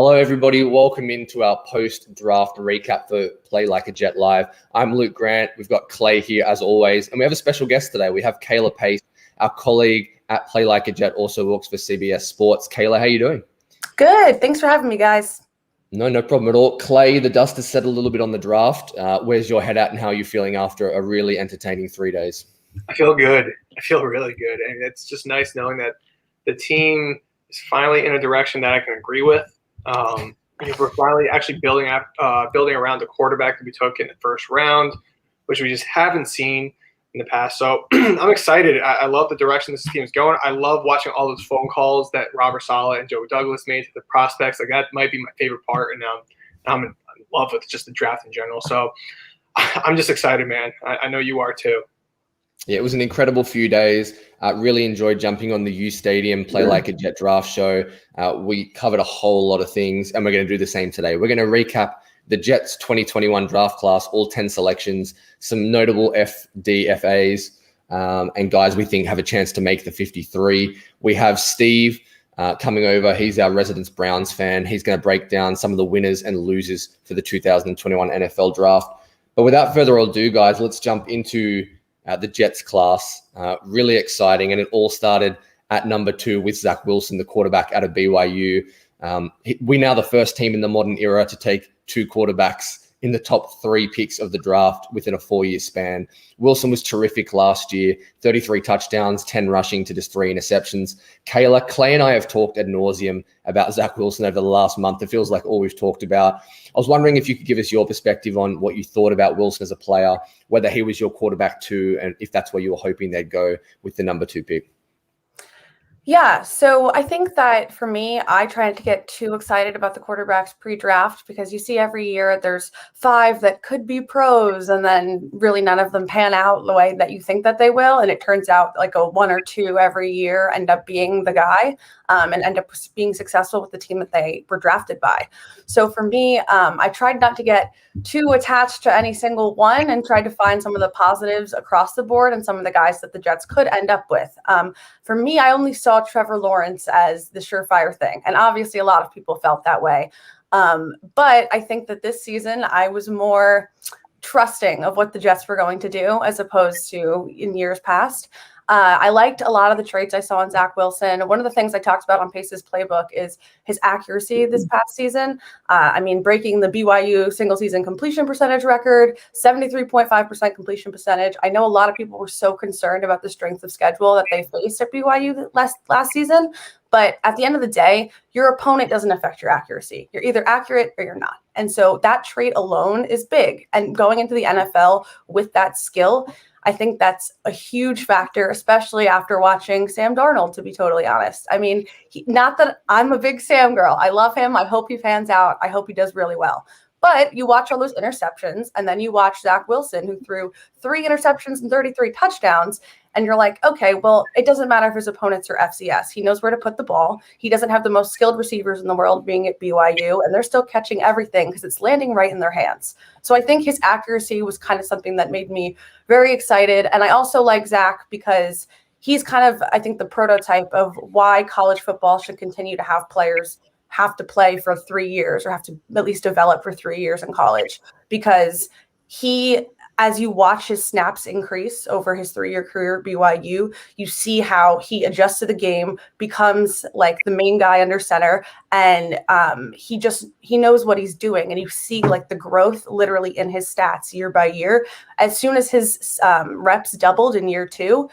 Hello, everybody. Welcome into our post-draft recap for Play Like a Jet Live. I'm Luke Grant. We've got Clay here, as always, and we have a special guest today. We have Kayla Pace, our colleague at Play Like a Jet, also works for CBS Sports. Kayla, how are you doing? Good. Thanks for having me, guys. No problem at all. Clay, the dust has settled a little bit on the draft. Where's your head at and how are you feeling after a really entertaining 3 days? I feel good. I feel really good. And it's just nice knowing that the team is finally in a direction that I can agree with. We're finally actually building around the quarterback that we took in the first round, which we just haven't seen in the past. So I'm excited. I love the direction this team is going. I love watching all those phone calls that Robert Saleh and Joe Douglas made to the prospects. Like, that might be my favorite part. And I'm in love with just the draft in general. So I'm just excited, man. I know you are too. Yeah, it was an incredible few days. Really enjoyed jumping on the U Stadium Play Like a Jet draft show. We covered a whole lot of things, and we're going to do the same today. We're going to recap the Jets 2021 draft class, all 10 selections, some notable FDFAs, and guys we think have a chance to make the 53. We have Steve coming over. He's our resident Browns fan. He's going to break down some of the winners and losers for the 2021 NFL draft. But without further ado, guys, let's jump into the Jets class. Really exciting. And it all started at number 2 with Zach Wilson, the quarterback out of BYU. We're now the first team in the modern era to take 2 quarterbacks in the top 3 picks of the draft within a 4-year span. Wilson was terrific last year, 33 touchdowns, 10 rushing to just 3 interceptions. Kayla, Clay and I have talked ad nauseum about Zach Wilson over the last month. It feels like all we've talked about. I was wondering if you could give us your perspective on what you thought about Wilson as a player, whether he was your quarterback 2, and if that's where you were hoping they'd go with the number 2 pick. Yeah, so I think that for me, I try not to get too excited about the quarterbacks pre-draft because you see every year there's 5 that could be pros and then really none of them pan out the way that you think that they will. And it turns out like a 1 or 2 every year end up being the guy and end up being successful with the team that they were drafted by. So for me, I tried not to get too attached to any single one and tried to find some of the positives across the board and some of the guys that the Jets could end up with. For me, I only saw Trevor Lawrence as the surefire thing. And obviously a lot of people felt that way. But I think that this season I was more trusting of what the Jets were going to do as opposed to in years past. I liked a lot of the traits I saw in Zach Wilson. One of the things I talked about on Pace's playbook is his accuracy this past season. Breaking the BYU single season completion percentage record, 73.5% completion percentage. I know a lot of people were so concerned about the strength of schedule that they faced at BYU last season. But at the end of the day, your opponent doesn't affect your accuracy. You're either accurate or you're not. And so that trait alone is big. And going into the NFL with that skill, I think that's a huge factor, especially after watching Sam Darnold, to be totally honest. I mean, not that I'm a big Sam girl. I love him. I hope he pans out. I hope he does really well. But you watch all those interceptions, and then you watch Zach Wilson, who threw 3 interceptions and 33 touchdowns, and you're like, okay, well, it doesn't matter if his opponents are FCS. He knows where to put the ball. He doesn't have the most skilled receivers in the world being at BYU, and they're still catching everything because it's landing right in their hands. So I think his accuracy was kind of something that made me very excited. And I also like Zach because he's kind of, I think, the prototype of why college football should continue to have players have to play for 3 years or have to at least develop for 3 years in college, because he, as you watch his snaps increase over his 3-year career at BYU, you see how he adjusts to the game, becomes like the main guy under center, and he knows what he's doing, and you see like the growth literally in his stats year by year. As soon as his reps doubled in year 2,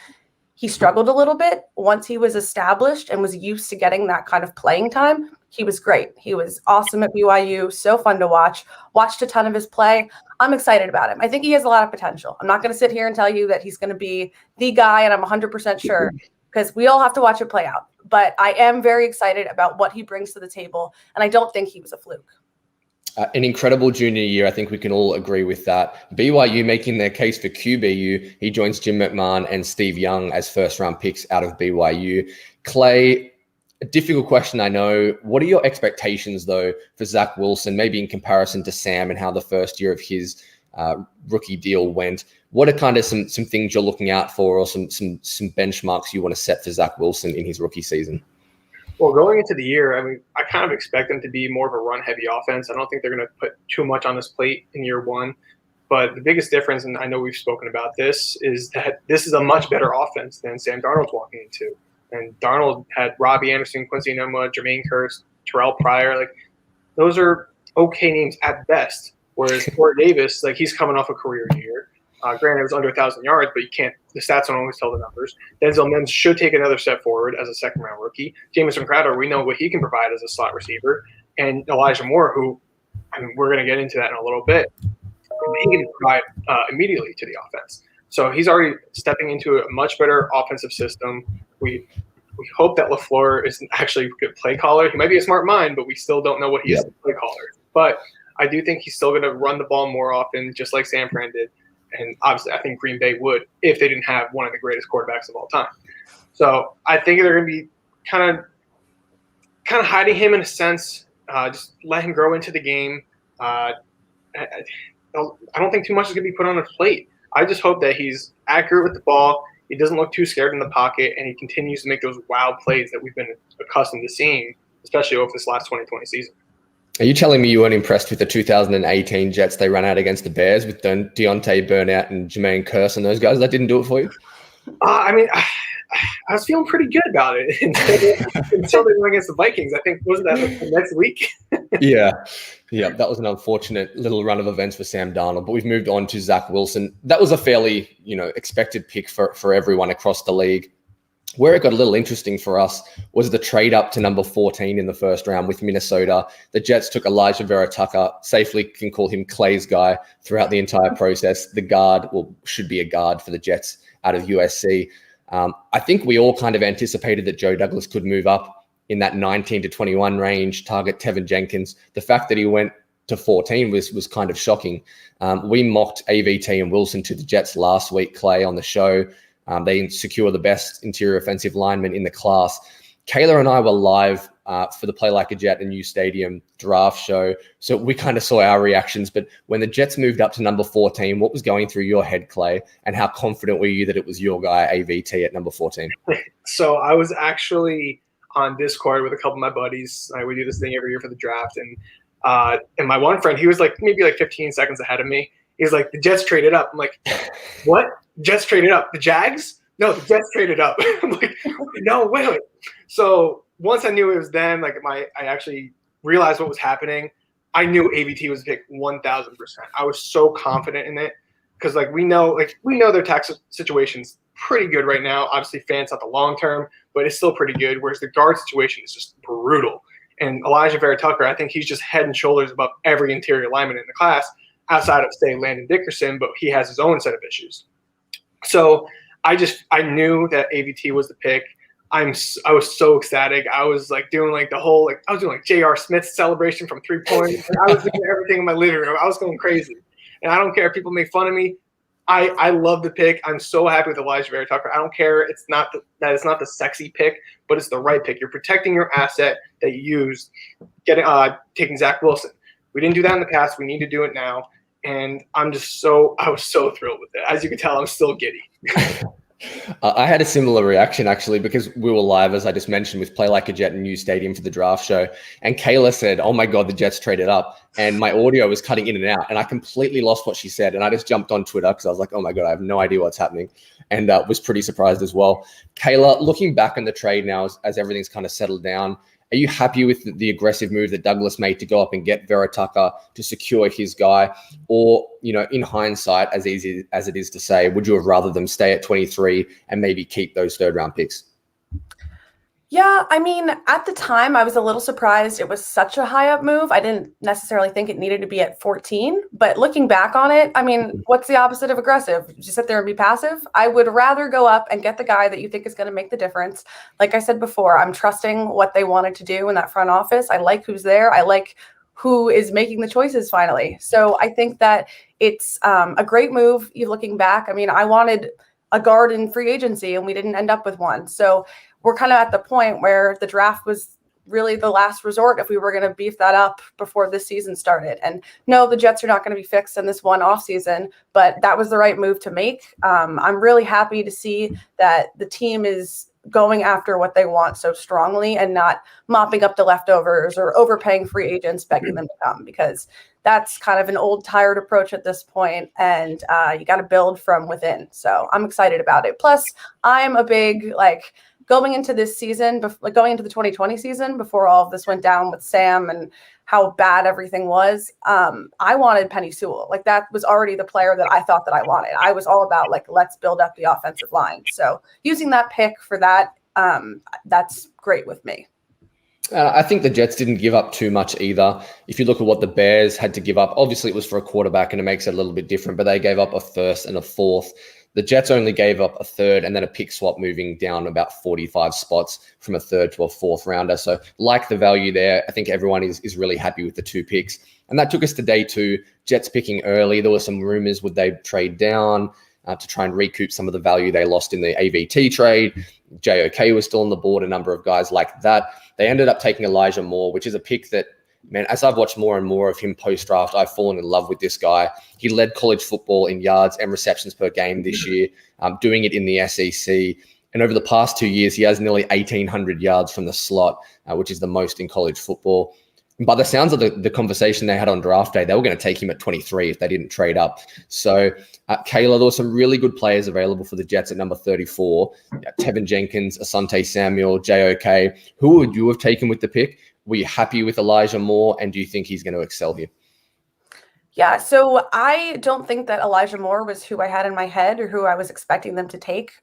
he struggled a little bit. Once he was established and was used to getting that kind of playing time, he was great. He was awesome at BYU, so fun to watch. Watched a ton of his play. I'm excited about him. I think he has a lot of potential. I'm not going to sit here and tell you that he's going to be the guy, and I'm 100% sure, because we all have to watch it play out. But I am very excited about what he brings to the table, and I don't think he was a fluke. An incredible junior year. I think we can all agree with that. BYU making their case for QBU. He joins Jim McMahon and Steve Young as first-round picks out of BYU. Clay, a difficult question, I know. What are your expectations, though, for Zach Wilson, maybe in comparison to Sam and how the first year of his rookie deal went? What are kind of some things you're looking out for, or some benchmarks you want to set for Zach Wilson in his rookie season? Well, going into the year, I mean, I kind of expect them to be more of a run-heavy offense. I don't think they're going to put too much on this plate in year one. But the biggest difference, and I know we've spoken about this, is that this is a much better offense than Sam Darnold's walking into. And Darnold had Robbie Anderson, Quincy Enunwa, Jermaine Kearse, Terrell Pryor. Like, those are okay names at best. Whereas Corey Davis, like, he's coming off a career year. Granted, it was under 1,000 yards, but the stats don't always tell the numbers. Denzel Mims should take another step forward as a second-round rookie. Jamison Crowder, we know what he can provide as a slot receiver. And Elijah Moore, who, I mean, we're going to get into that in a little bit, he can provide immediately to the offense. So he's already stepping into a much better offensive system. We hope that LaFleur is actually a good play caller. He might be a smart mind, but we still don't know what he is as a play caller. But I do think he's still going to run the ball more often, just like San Fran did. And obviously, I think Green Bay would if they didn't have one of the greatest quarterbacks of all time. So I think they're going to be kind of hiding him in a sense, just let him grow into the game. I don't think too much is going to be put on his plate. I just hope that he's accurate with the ball. He doesn't look too scared in the pocket, and he continues to make those wild plays that we've been accustomed to seeing, especially over this last 2020 season. Are you telling me you weren't impressed with the 2018 Jets they ran out against the Bears with Deontay Burnett and Jermaine Kearse and those guys? That didn't do it for you? I mean, I was feeling pretty good about it until they went against the Vikings. I think, wasn't that the next week? Yeah, that was an unfortunate little run of events for Sam Darnold. But we've moved on to Zach Wilson. That was a fairly, expected pick for everyone across the league. Where it got a little interesting for us was the trade up to number 14 in the first round with Minnesota. The Jets took Elijah Vera Tucker, safely can call him Clay's guy throughout the entire process. The guard, should be a guard for the Jets out of USC. I think we all kind of anticipated that Joe Douglas could move up in that 19 to 21 range, target Tevin Jenkins. The fact that he went to 14 was kind of shocking. We mocked AVT and Wilson to the Jets last week, Clay, on the show. They secure the best interior offensive lineman in the class. Kayla and I were live for the Play Like a Jet and U Stadium draft show, so we kind of saw our reactions. But when the Jets moved up to number 14, what was going through your head, Clay, and how confident were you that it was your guy, AVT, at number 14? So I was actually on Discord with a couple of my buddies. We do this thing every year for the draft, and my one friend, he was maybe 15 seconds ahead of me. He's like, the Jets traded up. I'm like, what? Jets traded up. The Jags? No, the Jets traded up. I'm like, no, wait. So once I knew it was them, I actually realized what was happening. I knew AVT was picked 1,000%. I was so confident in it because we know their tax situation's pretty good right now. Obviously, Fant's not the long term, but it's still pretty good. Whereas the guard situation is just brutal. And Elijah Vera Tucker, I think he's just head and shoulders above every interior lineman in the class, outside of, say, Landon Dickerson, but he has his own set of issues. So I knew that AVT was the pick. I was so ecstatic. I was doing the whole I was doing J.R. Smith celebration from 3 points. I was doing everything in my living room. I was going crazy. And I don't care if people make fun of me. I love the pick. I'm so happy with Elijah Vera Tucker. I don't care. It's not the sexy pick, but it's the right pick. You're protecting your asset that you used taking Zach Wilson. We didn't do that in the past. We need to do it now. And I was so thrilled with it. As you can tell, I'm still giddy. I had a similar reaction, actually, because we were live, as I just mentioned, with Play Like a Jet and U Stadium for the draft show. And Kayla said, oh my God, the Jets traded up. And my audio was cutting in and out. And I completely lost what she said. And I just jumped on Twitter because I was like, oh my God, I have no idea what's happening. And was pretty surprised as well. Kayla, looking back on the trade now as everything's kind of settled down, are you happy with the aggressive move that Douglas made to go up and get Vera Tucker to secure his guy? Or, in hindsight, as easy as it is to say, would you have rather them stay at 23 and maybe keep those third-round picks? Yeah, I mean, at the time, I was a little surprised it was such a high up move. I didn't necessarily think it needed to be at 14. But looking back on it, I mean, what's the opposite of aggressive? Just sit there and be passive? I would rather go up and get the guy that you think is going to make the difference. Like I said before, I'm trusting what they wanted to do in that front office. I like who's there. I like who is making the choices finally. So I think that it's a great move. You looking back, I mean, I wanted a guard in free agency and we didn't end up with one. So we're kind of at the point where the draft was really the last resort if we were going to beef that up before this season started. And no, the Jets are not going to be fixed in this one offseason, but that was the right move to make. I'm really happy to see that the team is going after what they want so strongly and not mopping up the leftovers or overpaying free agents, begging them to come, because that's kind of an old, tired approach at this point, and you got to build from within. So I'm excited about it. Plus, I'm a big, like, going into this season, going into the 2020 season, before all of this went down with Sam and how bad everything was, I wanted Penny Sewell. Like, that was already the player that I thought that I wanted. I was all about, like, let's build up the offensive line. So using that pick for that, that's great with me. I think the Jets didn't give up too much either. If you look at what the Bears had to give up, obviously it was for a quarterback and it makes it a little bit different, but they gave up a first and a fourth. The Jets only gave up a third and then a pick swap, moving down about 45 spots from a third to a fourth rounder. So like the value there, I think everyone is really happy with the 2 picks. And that took us to day 2, Jets picking early. There were some rumors, would they trade down to try and recoup some of the value they lost in the AVT trade? JOK was still on the board, a number of guys like that. They ended up taking Elijah Moore, which is a pick that, man, as I've watched more and more of him post-draft, I've fallen in love with this guy. He led college football in yards and receptions per game this year, doing it in the SEC. And over the past 2 years, he has nearly 1,800 yards from the slot, which is the most in college football. And by the sounds of the conversation they had on draft day, they were going to take him at 23 if they didn't trade up. So, Kayla, there were some really good players available for the Jets at number 34. Tevin Jenkins, Asante Samuel, JOK. Who would you have taken with the pick? Were you happy with Elijah Moore, and do you think he's going to excel here? Yeah, so I don't think that Elijah Moore was who I had in my head or who I was expecting them to take.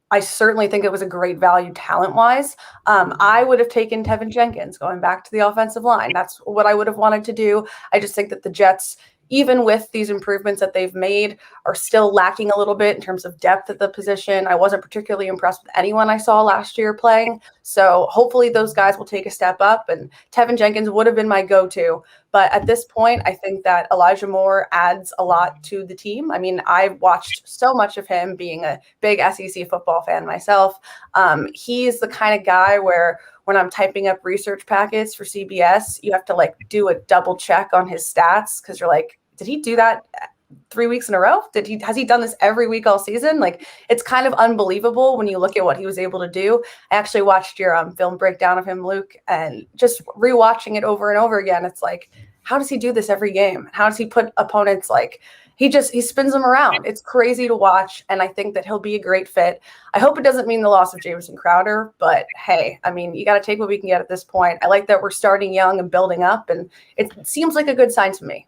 I certainly think it was a great value talent-wise. I would have taken Tevin Jenkins, going back to the offensive line. That's what I would have wanted to do. I just think that the Jets, even with these improvements that they've made, are still lacking a little bit in terms of depth at the position. I wasn't particularly impressed with anyone I saw last year playing. So hopefully those guys will take a step up, and Tevin Jenkins would have been my go-to. But at this point, I think that Elijah Moore adds a lot to the team. I mean, I've watched so much of him, being a big SEC football fan myself. He's the kind of guy where when I'm typing up research packets for CBS, you have to like do a double check on his stats, because you're like, did he do that 3 weeks in a row? Has he done this every week all season? Like, it's kind of unbelievable when you look at what he was able to do. I actually watched your film breakdown of him, Luke, and just rewatching it over and over again. It's like, how does he do this every game? How does he put opponents, like, he spins them around. It's crazy to watch, and I think that he'll be a great fit. I hope it doesn't mean the loss of Jamison Crowder, but hey, I mean, you got to take what we can get at this point. I like that we're starting young and building up, and it seems like a good sign to me.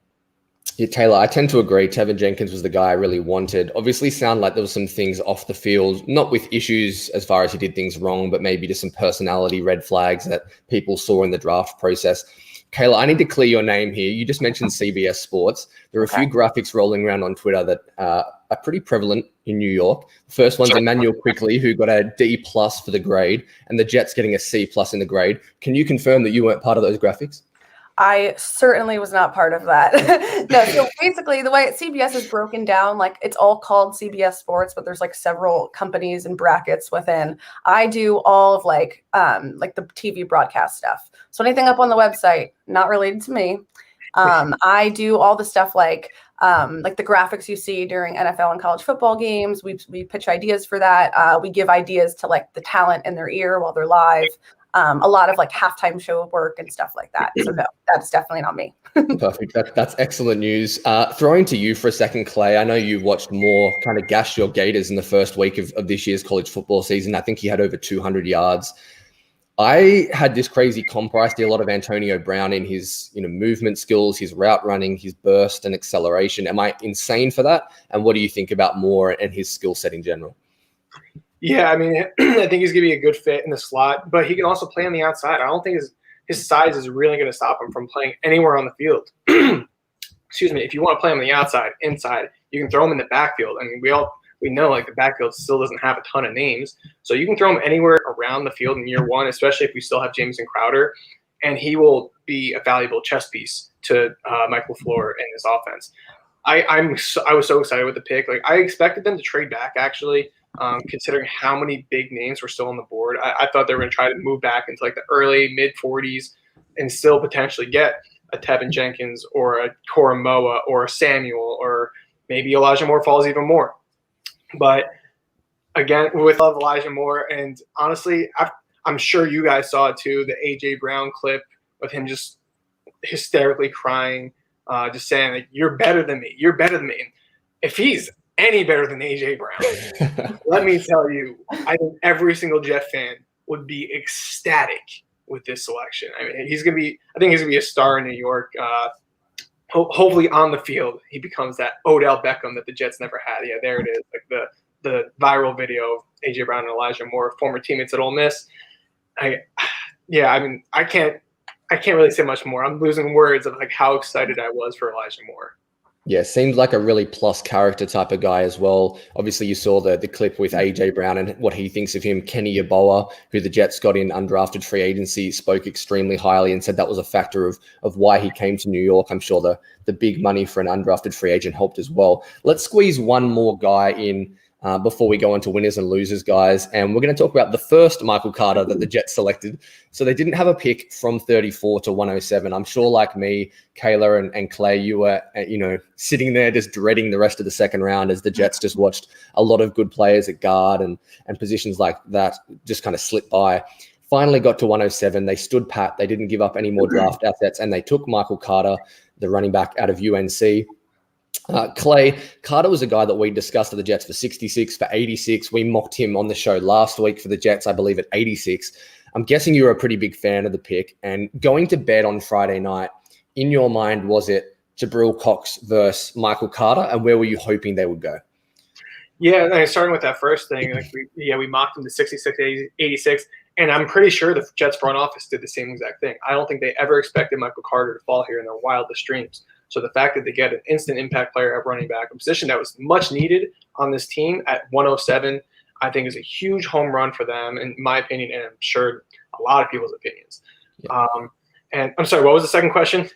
Yeah, Taylor, I tend to agree. Tevin Jenkins was the guy I really wanted. Obviously, sound like there was some things off the field, not with issues as far as he did things wrong, but maybe just some personality red flags that people saw in the draft process. Kayla, I need to clear your name here. You just mentioned CBS Sports. There are a few graphics rolling around on Twitter that are pretty prevalent in New York. The first one's Emmanuel Quickly, who got a D+ for the grade, and the Jets getting a C+ in the grade. Can you confirm that you weren't part of those graphics? I certainly was not part of that. No, so basically the way CBS is broken down, like, it's all called CBS Sports, but there's like several companies and brackets within. I do all of like the TV broadcast stuff. So anything up on the website, not related to me. I do all the stuff like the graphics you see during NFL and college football games. We pitch ideas for that. We give ideas to like the talent in their ear while they're live. A lot of like halftime show work and stuff like that. So no, that's definitely not me. Perfect. That's excellent news. Throwing to you for a second, Clay. I know you watched more, kind of gashed your Gators in the first week of this year's college football season. I think he had over 200 yards. I had this crazy comp where I see a lot of Antonio Brown in his movement skills, his route running, his burst and acceleration. Am I insane for that? And what do you think about Moore and his skill set in general? Yeah, I mean, I think he's going to be a good fit in the slot, but he can also play on the outside. I don't think his size is really going to stop him from playing anywhere on the field. Excuse me. If you want to play on the outside, inside, you can throw him in the backfield. I mean, we know like the backfield still doesn't have a ton of names, so you can throw him anywhere around the field in year one, especially if we still have Jamison Crowder, and he will be a valuable chess piece to Mike LaFleur in this offense. I was so excited with the pick. Like, I expected them to trade back, actually. Considering how many big names were still on the board, I thought they were going to try to move back into like the early mid 40s and still potentially get a Tevin Jenkins or a Koromoa or a Samuel, or maybe Elijah Moore falls even more. But again, with love Elijah Moore. And honestly, I'm sure you guys saw it too, the A.J. Brown clip of him just hysterically crying, just saying, like, you're better than me. You're better than me. And if he's any better than A.J. Brown, let me tell you, I think every single Jet fan would be ecstatic with this selection. I mean, I think he's going to be a star in New York. Hopefully on the field, he becomes that Odell Beckham that the Jets never had. Yeah, there it is. Like the viral video of A.J. Brown and Elijah Moore, former teammates at Ole Miss. I can't really say much more. I'm losing words of like how excited I was for Elijah Moore. Yeah, seems like a really plus character type of guy as well. Obviously, you saw the clip with A.J. Brown and what he thinks of him. Kenny Yeboah, who the Jets got in undrafted free agency, spoke extremely highly and said that was a factor of why he came to New York. I'm sure the big money for an undrafted free agent helped as well. Let's squeeze one more guy in before we go into winners and losers, guys. And we're going to talk about the first Michael Carter that the Jets selected. So they didn't have a pick from 34 to 107. I'm sure, like me, Kayla and Clay, you were, sitting there just dreading the rest of the second round as the Jets just watched a lot of good players at guard and positions like that just kind of slip by. Finally got to 107. They stood pat. They didn't give up any more draft assets, and they took Michael Carter, the running back out of UNC. Clay, Carter was a guy that we discussed at the Jets for 66, for 86. We mocked him on the show last week for the Jets, I believe, at 86. I'm guessing you were a pretty big fan of the pick. And going to bed on Friday night, in your mind, was it Jabril Cox versus Michael Carter? And where were you hoping they would go? Yeah, starting with that first thing, we mocked him to 66, 86. And I'm pretty sure the Jets front office did the same exact thing. I don't think they ever expected Michael Carter to fall here in their wildest dreams. So the fact that they get an instant impact player at running back, a position that was much needed on this team at 107, I think is a huge home run for them, in my opinion, and I'm sure a lot of people's opinions. Yeah. And I'm sorry, what was the second question?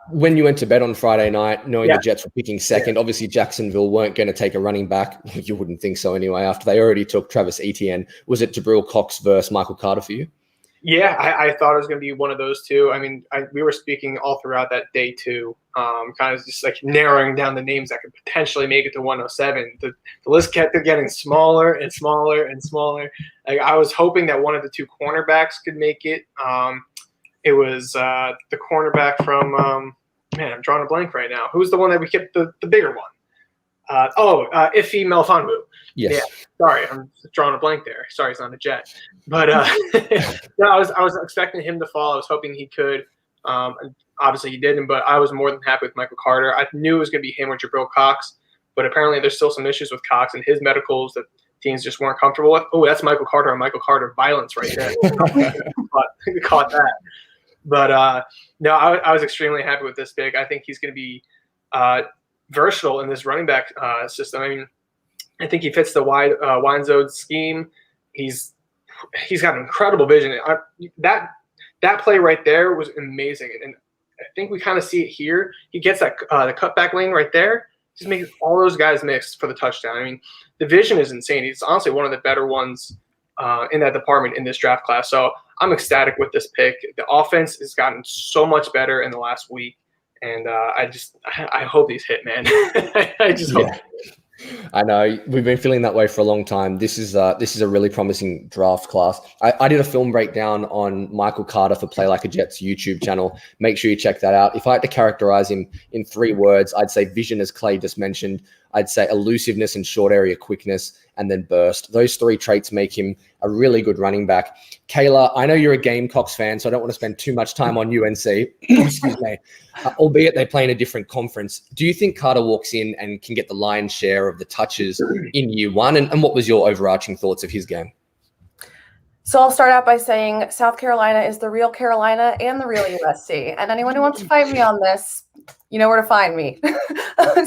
When you went to bed on Friday night, knowing the Jets were picking second, obviously Jacksonville weren't going to take a running back. You wouldn't think so anyway, after they already took Travis Etienne. Was it Jabril Cox versus Michael Carter for you? Yeah, I thought it was going to be one of those two. I mean, we were speaking all throughout that day too, kind of just like narrowing down the names that could potentially make it to 107. The list kept getting smaller and smaller and smaller. Like, I was hoping that one of the two cornerbacks could make it. It was the cornerback from I'm drawing a blank right now. Who's the one that we kept the bigger one? Ife Melifonwu. Yes. Yeah, sorry, I'm drawing a blank there. Sorry, it's not a Jet. But no, I was expecting him to fall. I was hoping he could. And obviously he didn't, but I was more than happy with Michael Carter. I knew it was going to be him or Jabril Cox, but apparently there's still some issues with Cox and his medicals that teams just weren't comfortable with. Oh, that's Michael Carter and Michael Carter violence right there. Caught that. But no, I was extremely happy with this pick. I think he's going to be versatile in this running back system. I mean, I think he fits the wide zone scheme. He's got incredible vision. That play right there was amazing, and I think we kind of see it here. He gets that the cutback lane right there, just makes all those guys miss for the touchdown. I mean, the vision is insane. He's honestly one of the better ones in that department in this draft class. So I'm ecstatic with this pick. The offense has gotten so much better in the last week, and I hope these hit, man. I just hope. I know we've been feeling that way for a long time. This is a really promising draft class. I did a film breakdown on Michael Carter for Play Like a Jets YouTube channel. Make sure you check that out. If I had to characterize him in 3 words, I'd say vision, as Clay just mentioned. I'd say elusiveness and short area quickness, and then burst. Those 3 traits make him a really good running back. Kayla, I know you're a Gamecocks fan, so I don't want to spend too much time on UNC. Excuse me. Albeit they play in a different conference. Do you think Carter walks in and can get the lion's share of the touches in year one? And what was your overarching thoughts of his game? So I'll start out by saying South Carolina is the real Carolina and the real USC. And anyone who wants to fight me on this, you know where to find me.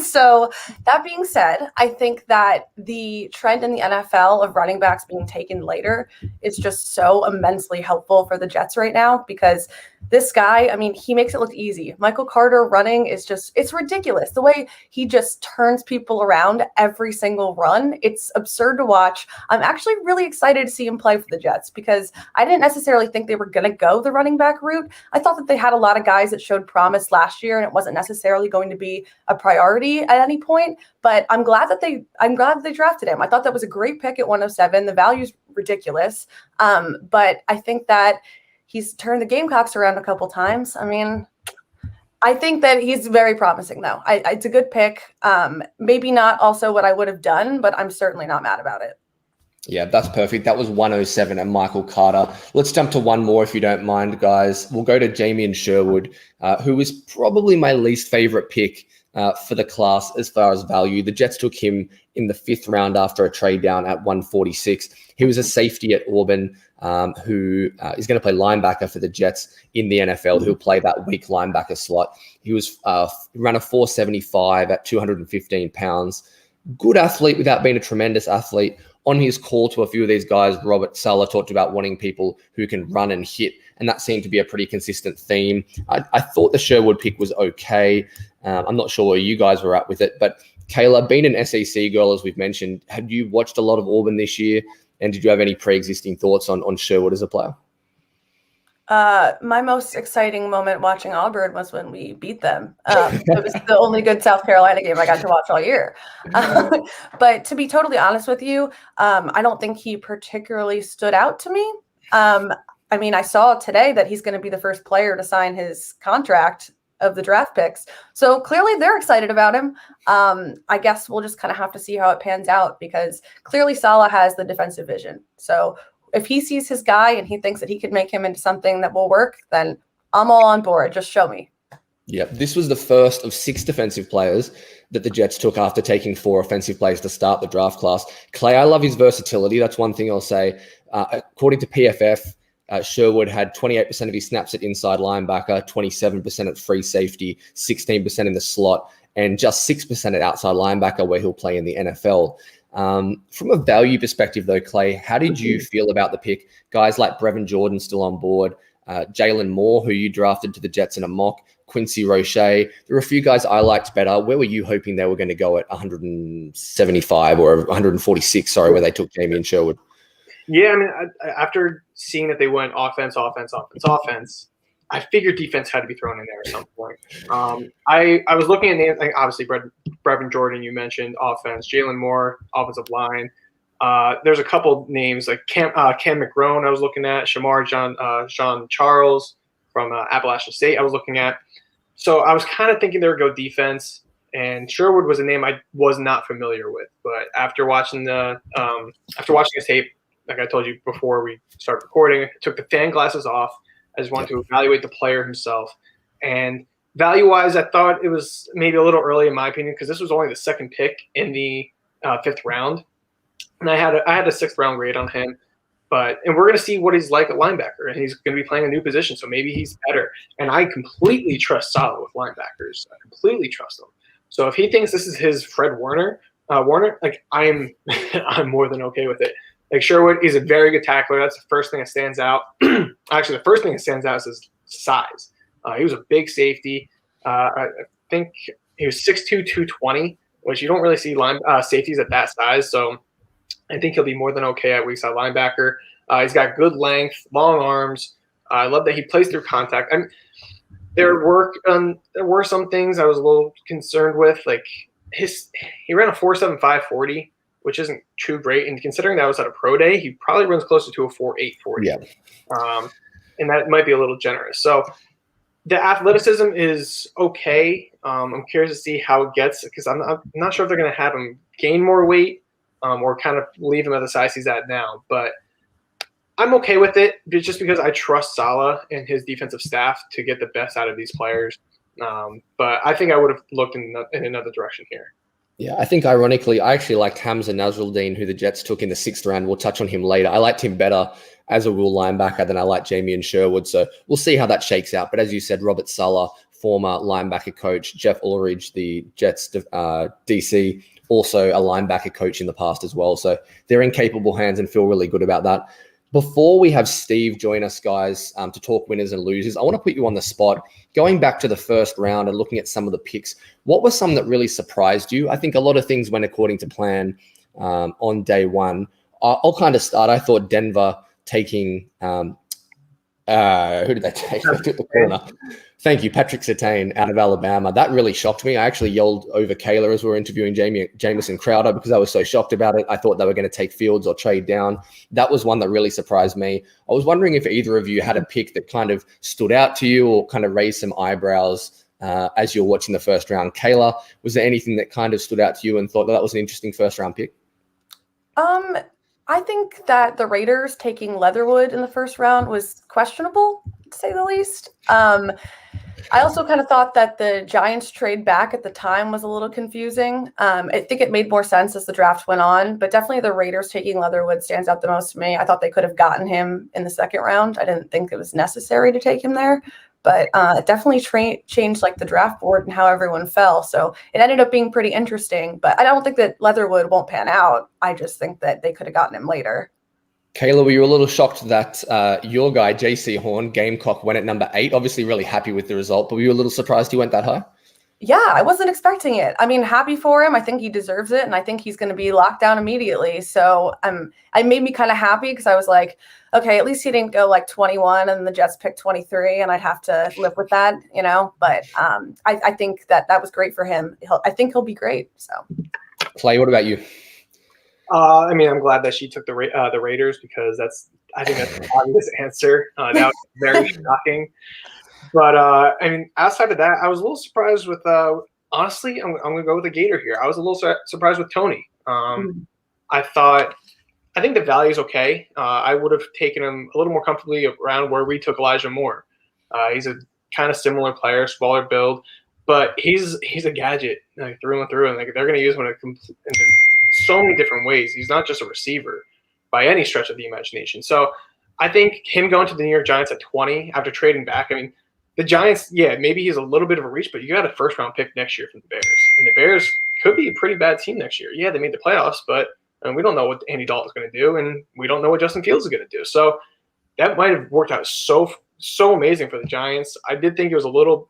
So that being said, I think that the trend in the NFL of running backs being taken later is just so immensely helpful for the Jets right now, because this guy, I mean, he makes it look easy. Michael Carter running is just, it's ridiculous. The way he just turns people around every single run, it's absurd to watch. I'm actually really excited to see him play for the Jets because I didn't necessarily think they were going to go the running back route. I thought that they had a lot of guys that showed promise last year and it wasn't necessarily going to be a priority at any point, but I'm glad that they drafted him. I thought that was a great pick at 107. The value's ridiculous. But I think that he's turned the Gamecocks around a couple times. I mean, I think that he's very promising, though. It's a good pick. Maybe not also what I would have done, but I'm certainly not mad about it. Yeah, that's perfect. That was 107 and Michael Carter. Let's jump to one more if you don't mind, guys. We'll go to Jamie Sherwood, who was probably my least favorite pick for the class as far as value. The Jets took him in the 5th round after a trade down at 146. He was a safety at Auburn who is going to play linebacker for the Jets in the NFL. He'll play that weak linebacker slot. He was ran a 475 at 215 pounds. Good athlete without being a tremendous athlete. On his call to a few of these guys, Robert Saleh talked about wanting people who can run and hit, and that seemed to be a pretty consistent theme. I thought the Sherwood pick was okay. I'm not sure where you guys were at with it, but Kayla, being an SEC girl, as we've mentioned, had you watched a lot of Auburn this year, and did you have any pre-existing thoughts on Sherwood as a player? My most exciting moment watching Auburn was when we beat them. It was the only good South Carolina game I got to watch all year. But to be totally honest with you, I don't think he particularly stood out to me. I mean, I saw today that he's going to be the first player to sign his contract of the draft picks. So clearly they're excited about him. I guess we'll just kind of have to see how it pans out because clearly Saleh has the defensive vision. So if he sees his guy and he thinks that he could make him into something that will work, then I'm all on board. Just show me. Yeah, this was the first of 6 defensive players that the Jets took after taking 4 offensive players to start the draft class. Clay, I love his versatility. That's one thing I'll say. According to PFF, Sherwood had 28% of his snaps at inside linebacker, 27% at free safety, 16% in the slot, and just 6% at outside linebacker where he'll play in the NFL. From a value perspective, though, Clay, how did you feel about the pick? Guys like Brevin Jordan still on board, Jalen Moore, who you drafted to the Jets in a mock, Quincy Roche. There were a few guys I liked better. Where were you hoping they were going to go at 175 or 146, where they took Jamie Sherwood? Yeah, I mean, after seeing that they went offense, I figured defense had to be thrown in there at some point. I was looking at names, like obviously Brevin Jordan, you mentioned offense, Jalen Moore, offensive line. There's a couple names like Cam McGrone I was looking at, Shamar Jean Charles from Appalachian State I was looking at. So I was kind of thinking they would go defense, and Sherwood was a name I was not familiar with. But after watching his tape, like I told you before we started recording, I took the fan glasses off. I just wanted to evaluate the player himself. And value-wise, I thought it was maybe a little early in my opinion because this was only the 2nd pick in the 5th round. And I had a 6th round grade on him. And we're going to see what he's like at linebacker. And he's going to be playing a new position, so maybe he's better. And I completely trust Saleh with linebackers. I completely trust him. So if he thinks this is his Fred Warner, like I'm more than okay with it. Like Sherwood, he's a very good tackler. That's the first thing that stands out. Actually, the first thing that stands out is his size. He was a big safety. I think he was 6'2", 220, which you don't really see safeties at that size. So I think he'll be more than okay at weak side linebacker. He's got good length, long arms. I love that he plays through contact. I mean, there were some things I was a little concerned with. Like he ran a 4.75 40. Which isn't too great. And considering that was at a pro day, he probably runs closer to a 4.8 40. Yeah. And that might be a little generous. So the athleticism is okay. I'm curious to see how it gets because I'm not sure if they're going to have him gain more weight or kind of leave him at the size he's at now. But I'm okay with it just because I trust Saleh and his defensive staff to get the best out of these players. But I think I would have looked in another direction here. Yeah, I think ironically, I actually liked Hamza Nasruddin, who the Jets took in the 6th round. We'll touch on him later. I liked him better as a rule linebacker than I liked Jamie Sherwood. So we'll see how that shakes out. But as you said, Robert Saleh, former linebacker coach, Jeff Ulrich, the Jets DC, also a linebacker coach in the past as well. So they're in capable hands and feel really good about that. Before we have Steve join us, guys, to talk winners and losers, I want to put you on the spot. Going back to the first round and looking at some of the picks, what were some that really surprised you? I think a lot of things went according to plan on day one. I'll kind of start. I thought Denver taking who did they take? They took the corner. Thank you, Patrick Surtain out of Alabama. That really shocked me. I actually yelled over Kayla as we were interviewing Jamison Crowder because I was so shocked about it. I thought they were going to take Fields or trade down. That was one that really surprised me. I was wondering if either of you had a pick that kind of stood out to you or kind of raised some eyebrows as you're watching the first round. Kayla, was there anything that kind of stood out to you and thought that was an interesting first round pick? I think that the Raiders taking Leatherwood in the first round was questionable, to say the least. I also kind of thought that the Giants trade back at the time was a little confusing. I think it made more sense as the draft went on, but definitely the Raiders taking Leatherwood stands out the most to me. I thought they could have gotten him in the second round. I didn't think it was necessary to take him there, but it definitely changed like the draft board and how everyone fell. So it ended up being pretty interesting, but I don't think that Leatherwood won't pan out. I just think that they could have gotten him later. Kayla, were you a little shocked that your guy, JC Horn, Gamecock, went at number 8? Obviously really happy with the result, but were you a little surprised he went that high? Yeah, I wasn't expecting it. I mean, happy for him. I think he deserves it, and I think he's going to be locked down immediately. So it made me kind of happy because I was like, okay, at least he didn't go like 21 and the Jets picked 23, and I'd have to live with that, you know. But I think that was great for him. I think he'll be great. So, Clay, what about you? I mean, I'm glad that she took the Raiders because I think that's the obvious answer. That was very shocking. But I mean, outside of that, I was a little surprised with. Honestly, I'm going to go with the Gator here. I was a little surprised with Tony. I think the value is okay. I would have taken him a little more comfortably around where we took Elijah Moore. He's a kind of similar player, smaller build, but he's a gadget like, through and through, and like they're going to use him in so many different ways. He's not just a receiver by any stretch of the imagination. So I think him going to the New York Giants at 20 after trading back, I mean, the Giants, yeah, maybe he's a little bit of a reach, but you got a first-round pick next year from the Bears. And the Bears could be a pretty bad team next year. Yeah, they made the playoffs, but we don't know what Andy Dalton's going to do, and we don't know what Justin Fields is going to do. So that might have worked out so amazing for the Giants. I did think it was a little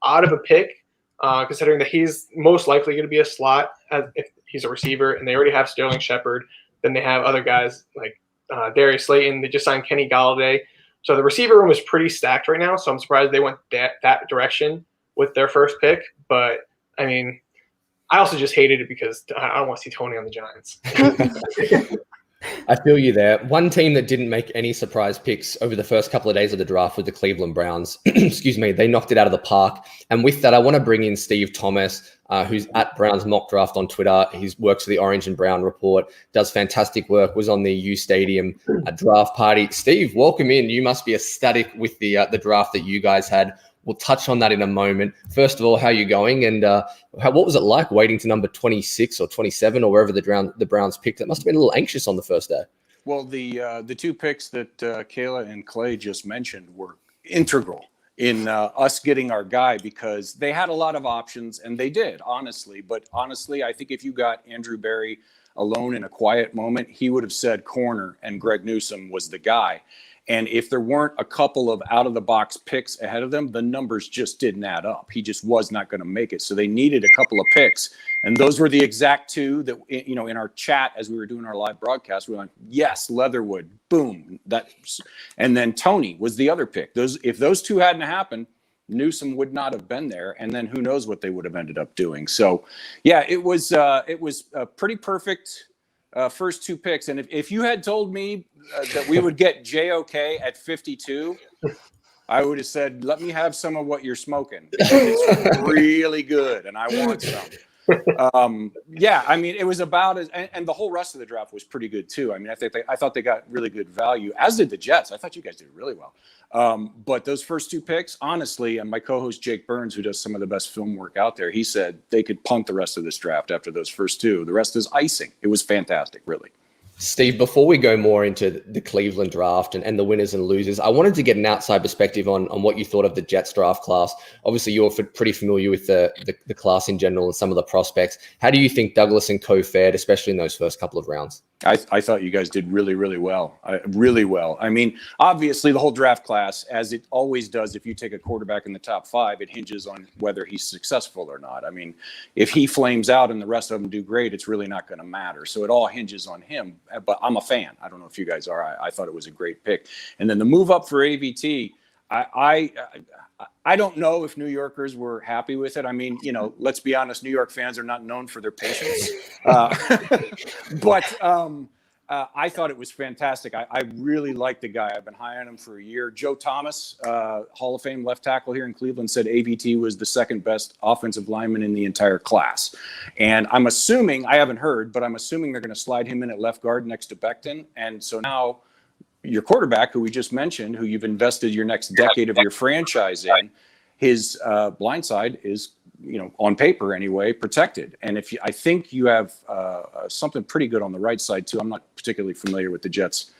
odd of a pick, considering that he's most likely going to be a slot if he's a receiver, and they already have Sterling Shepard. Then they have other guys like Darius Slayton. They just signed Kenny Galladay. So the receiver room is pretty stacked right now, so I'm surprised they went that direction with their first pick. But, I mean, I also just hated it because I don't want to see Tony on the Giants. I feel you there. One team that didn't make any surprise picks over the first couple of days of the draft was the Cleveland Browns. Excuse me. They knocked it out of the park. And with that, I want to bring in Steve Thomas, who's at Browns Mock Draft on Twitter. He works for the Orange and Brown Report, does fantastic work, was on the U Stadium draft party. Steve, welcome in. You must be ecstatic with the draft that you guys had. We'll touch on that in a moment. First of all, how are you going? And what was it like waiting to number 26 or 27 or wherever the Browns picked? It must have been a little anxious on the first day. Well, the two picks that Kayla and Clay just mentioned were integral in us getting our guy because they had a lot of options, and they did, honestly. But honestly, I think if you got Andrew Berry alone in a quiet moment, he would have said corner, and Greg Newsome was the guy. And if there weren't a couple of out-of-the-box picks ahead of them, the numbers just didn't add up. He just was not going to make it. So they needed a couple of picks. And those were the exact two that, you know, in our chat as we were doing our live broadcast, we were like, yes, Leatherwood, boom. And then Tony was the other pick. If those two hadn't happened, Newsome would not have been there. And then who knows what they would have ended up doing. So, yeah, it was a pretty perfect first two picks. And if you had told me that we would get JOK at 52, I would have said, let me have some of what you're smoking. It's really good, and I want some. Yeah, I mean, it was about as, and the whole rest of the draft was pretty good too. I mean, I thought they got really good value, as did the Jets. I thought you guys did really well. But those first two picks, honestly, and my co-host Jake Burns, who does some of the best film work out there, he said they could punt the rest of this draft after those first two. The rest is icing. It was fantastic, really. Steve, before we go more into the Cleveland draft and the winners and losers, I wanted to get an outside perspective on what you thought of the Jets draft class. Obviously, you're pretty familiar with the class in general and some of the prospects. How do you think Douglas and co fared, especially in those first couple of rounds? I thought you guys did really, really well. Really well. I mean, obviously, the whole draft class, as it always does, if you take a quarterback in the top 5, it hinges on whether he's successful or not. I mean, if he flames out and the rest of them do great, it's really not going to matter. So it all hinges on him. But I'm a fan. I don't know if you guys are. I thought it was a great pick. And then the move up for AVT, I don't know if New Yorkers were happy with it. I mean, you know, let's be honest, New York fans are not known for their patience. But I thought it was fantastic. I really liked the guy. I've been high on him for a year. Joe Thomas, Hall of Fame left tackle here in Cleveland, said AVT was the second best offensive lineman in the entire class. And I'm assuming, I haven't heard, but I'm assuming they're going to slide him in at left guard next to Becton. And so now your quarterback, who we just mentioned, who you've invested your next decade of your franchise in, his blind side is, you know, on paper anyway, protected. And I think you have something pretty good on the right side too. I'm not particularly familiar with the Jets'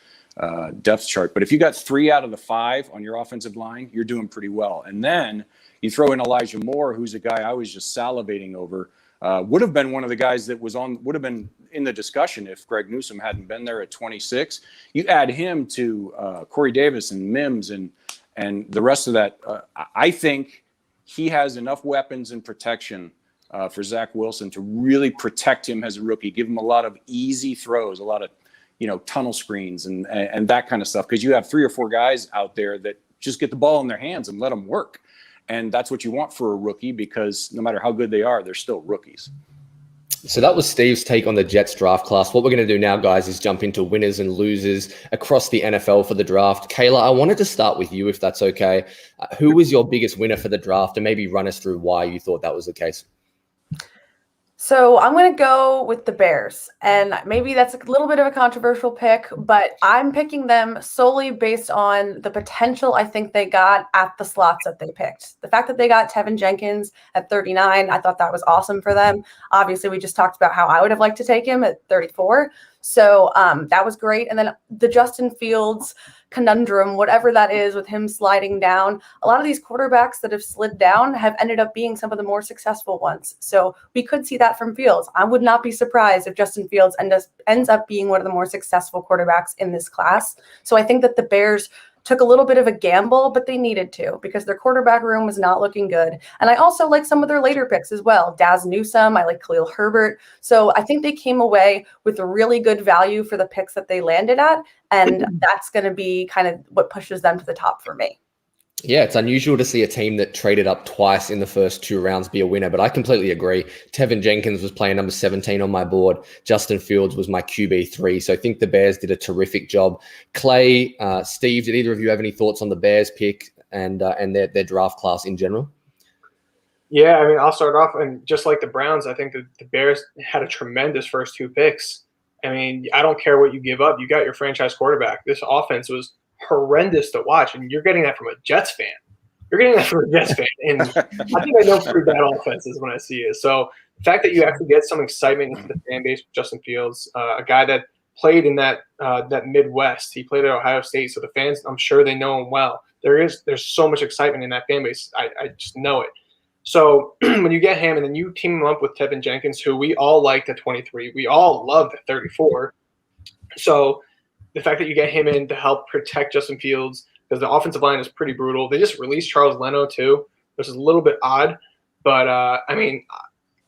depth chart, but if you got 3 out of the 5 on your offensive line, you're doing pretty well. And then you throw in Elijah Moore, who's a guy I was just salivating over. Would have been one of the guys that would have been in the discussion if Greg Newsome hadn't been there at 26. You add him to Corey Davis and Mims and the rest of that. I think he has enough weapons and protection for Zach Wilson to really protect him as a rookie, give him a lot of easy throws, a lot of, you know, tunnel screens and that kind of stuff. Because you have 3 or 4 guys out there that just get the ball in their hands and let them work. And that's what you want for a rookie, because no matter how good they are, they're still rookies. So that was Steve's take on the Jets draft class. What we're going to do now, guys, is jump into winners and losers across the NFL for the draft. Kayla, I wanted to start with you, if that's okay. Who was your biggest winner for the draft, and maybe run us through why you thought that was the case? So I'm going to go with the Bears, and maybe that's a little bit of a controversial pick, but I'm picking them solely based on the potential I think they got at the slots that they picked. The fact that they got Tevin Jenkins at 39, I thought that was awesome for them. Obviously, we just talked about how I would have liked to take him at 34. So that was great. And then the Justin Fields conundrum, whatever that is, with him sliding down. A lot of these quarterbacks that have slid down have ended up being some of the more successful ones. So we could see that from Fields. I would not be surprised if Justin Fields ends up being one of the more successful quarterbacks in this class. So I think that the Bears took a little bit of a gamble, but they needed to, because their quarterback room was not looking good. And I also like some of their later picks as well. Daz Newsome, I like Khalil Herbert. So I think they came away with a really good value for the picks that they landed at. And that's going to be kind of what pushes them to the top for me. Yeah, it's unusual to see a team that traded up twice in the first 2 rounds be a winner, but I completely agree. Tevin Jenkins was playing number 17 on my board. Justin Fields was my QB3. So I think the Bears did a terrific job. Clay, Steve, did either of you have any thoughts on the Bears pick and their draft class in general? Yeah, I mean, I'll start off, and just like the Browns, I think that the Bears had a tremendous first 2 picks. I mean, I don't care what you give up. You got your franchise quarterback. This offense was horrendous to watch, and you're getting that from a Jets fan. You're getting that from a Jets fan, and I think I know pretty bad offenses when I see it. So the fact that you actually get some excitement into the fan base with Justin Fields, a guy that played in that Midwest, he played at Ohio State, so the fans, I'm sure they know him well. There's so much excitement in that fan base. I just know it. So when you get him and then you team him up with Tevin Jenkins, who we all liked at 23, we all loved at 34. So the fact that you get him in to help protect Justin Fields, because the offensive line is pretty brutal. They just released Charles Leno too, which is a little bit odd. But, I mean,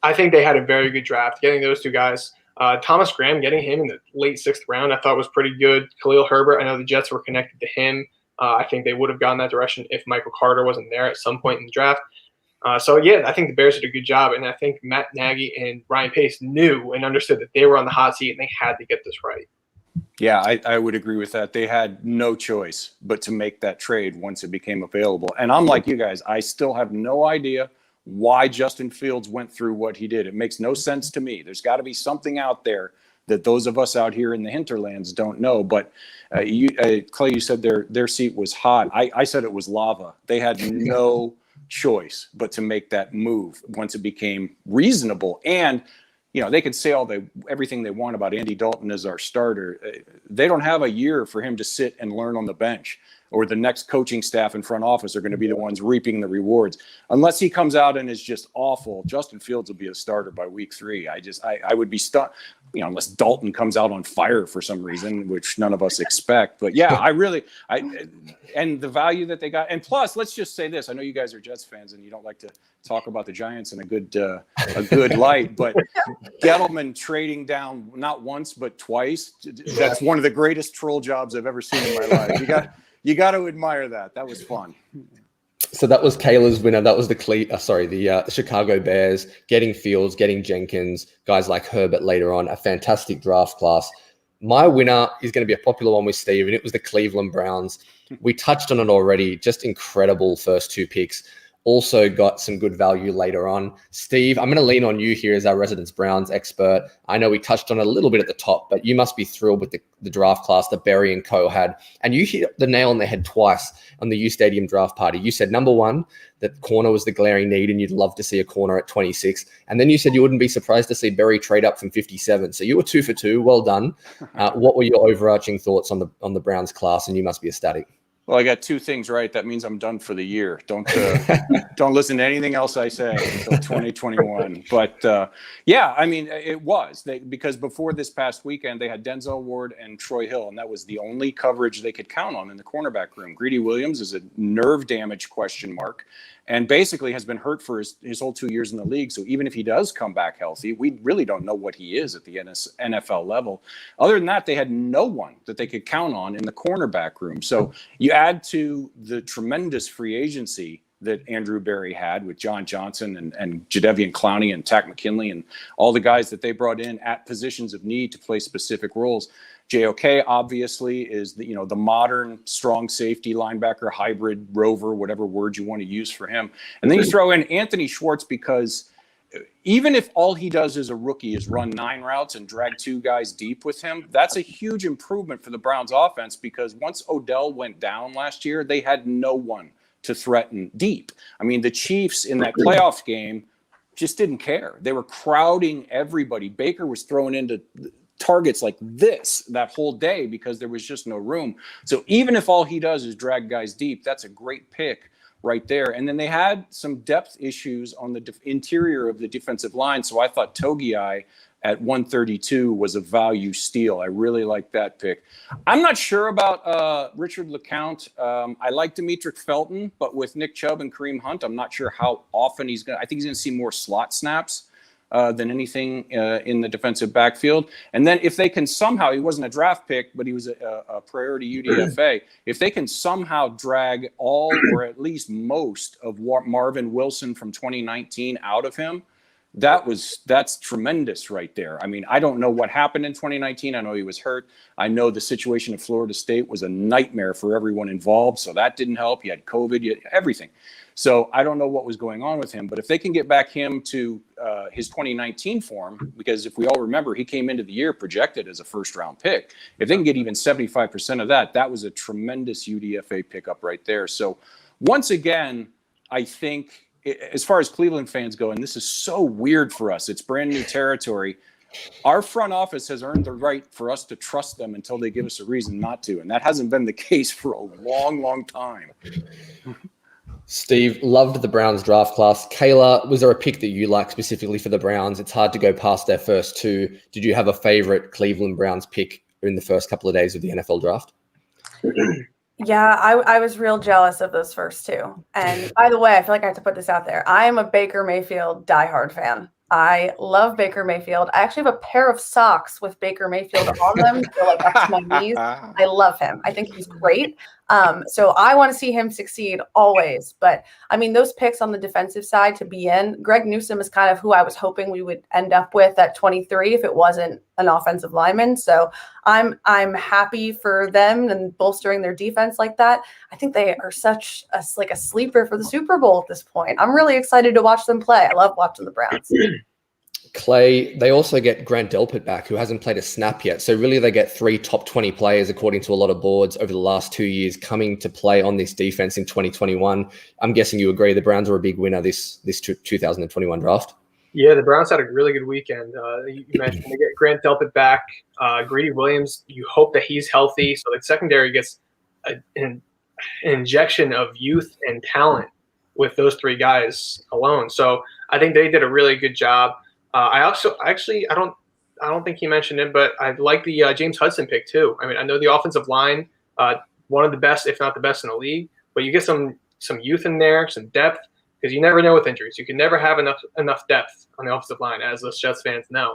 I think they had a very good draft. Getting those 2 guys, Thomas Graham, getting him in the late 6th round, I thought was pretty good. Khalil Herbert, I know the Jets were connected to him. I think they would have gone that direction if Michael Carter wasn't there at some point in the draft. So, yeah, I think the Bears did a good job. And I think Matt Nagy and Ryan Pace knew and understood that they were on the hot seat and they had to get this right. Yeah, I would agree with that. They had no choice but to make that trade once it became available. And I'm like you guys, I still have no idea why Justin Fields went through what he did. It makes no sense to me. There's got to be something out there that those of us out here in the hinterlands don't know. But Clay, you said their seat was hot. I said it was lava. They had no choice but to make that move once it became reasonable. And they could say everything they want about Andy Dalton as our starter. They don't have a year for him to sit and learn on the bench, or the next coaching staff and front office are going to be the ones reaping the rewards. Unless he comes out and is just awful, Justin Fields will be a starter by week 3. I would be stuck, unless Dalton comes out on fire for some reason, which none of us expect. But yeah, and the value that they got. And plus, let's just say this. I know you guys are Jets fans and you don't like to talk about the Giants in a good light, but Gettleman trading down not once, but twice. That's one of the greatest troll jobs I've ever seen in my life. You got to admire that. That was fun. So that was Kayla's winner. That was the Chicago Bears, getting Fields, getting Jenkins, guys like Herbert later on, a fantastic draft class. My winner is going to be a popular one with Steve, and it was the Cleveland Browns. We touched on it already. Just incredible first 2 picks. Also got some good value later on. Steve, I'm going to lean on you here as our resident Browns expert. I know we touched on it a little bit at the top, but you must be thrilled with the draft class that Berry and co had. And you hit the nail on the head twice on the U Stadium draft party. You said, number one, that corner was the glaring need and you'd love to see a corner at 26. And then you said you wouldn't be surprised to see Berry trade up from 57. So you were 2 for 2. Well done. What were your overarching thoughts on the Browns class? And you must be ecstatic. Well, I got 2 things right. That means I'm done for the year. Don't listen to anything else I say until 2021. But yeah, I mean, it was because before this past weekend, they had Denzel Ward and Troy Hill, and that was the only coverage they could count on in the cornerback room. Greedy Williams is a nerve damage question mark, and basically has been hurt for his whole 2 years in the league. So even if he does come back healthy, we really don't know what he is at the NFL level. Other than that, they had no one that they could count on in the cornerback room. So you add to the tremendous free agency that Andrew Berry had with John Johnson and Jadeveon Clowney and Tack McKinley and all the guys that they brought in at positions of need to play specific roles. JOK obviously is the modern strong safety linebacker hybrid rover, whatever word you want to use for him. And then you throw in Anthony Schwartz, because even if all he does as a rookie is run 9 routes and drag 2 guys deep with him, that's a huge improvement for the Browns offense, because once Odell went down last year, they had no one to threaten deep. I mean, the Chiefs in that playoff game just didn't care. They were crowding everybody. Baker was thrown into targets like this that whole day because there was just no room. So even if all he does is drag guys deep, that's a great pick right there. And then they had some depth issues on the interior of the defensive line. So I thought Togiai at 132 was a value steal. I really like that pick. I'm not sure about Richard LeCounte. I like Demetric Felton, but with Nick Chubb and Kareem Hunt, I'm not sure how often I think he's going to see more slot snaps than anything in the defensive backfield. And then if they can somehow, he wasn't a draft pick, but he was a priority UDFA. If they can somehow drag all or at least most of Marvin Wilson from 2019 out of him, that's tremendous right there. I mean, I don't know what happened in 2019. I know he was hurt. I know the situation at Florida State was a nightmare for everyone involved. So that didn't help. He had COVID, everything. So I don't know what was going on with him, but if they can get back him to his 2019 form, because if we all remember, he came into the year projected as a first-round pick. If they can get even 75% of that, that was a tremendous UDFA pickup right there. So once again, I think as far as Cleveland fans go, and this is so weird for us, it's brand new territory. Our front office has earned the right for us to trust them until they give us a reason not to. And that hasn't been the case for a long, long time. Steve, loved the Browns draft class. Kayla, was there a pick that you liked specifically for the Browns? It's hard to go past their first 2. Did you have a favorite Cleveland Browns pick in the first couple of days of the NFL draft? Yeah, I was real jealous of those first 2. And by the way, I feel like I have to put this out there. I am a Baker Mayfield diehard fan. I love Baker Mayfield. I actually have a pair of socks with Baker Mayfield on them. They're like up to my knees. I love him. I think he's great. So I want to see him succeed always. But I mean, those picks on the defensive side to be in, Greg Newsome is kind of who I was hoping we would end up with at 23 if it wasn't an offensive lineman. So I'm happy for them and bolstering their defense like that. I think they are such a sleeper for the Super Bowl at this point. I'm really excited to watch them play. I love watching the Browns. Clay, they also get Grant Delpit back, who hasn't played a snap yet. So really they get 3 top 20 players, according to a lot of boards, over the last 2 years coming to play on this defense in 2021. I'm guessing you agree the Browns are a big winner this 2021 draft. Yeah, the Browns had a really good weekend. You mentioned they get Grant Delpit back. Greedy Williams, you hope that he's healthy, so the secondary gets an injection of youth and talent with those three guys alone. So I think they did a really good job. I don't think he mentioned it, but I like the James Hudson pick too. I mean, I know the offensive line, one of the best, if not the best in the league, but you get some youth in there, some depth, because you never know with injuries. You can never have enough depth on the offensive line, as us Jets fans know.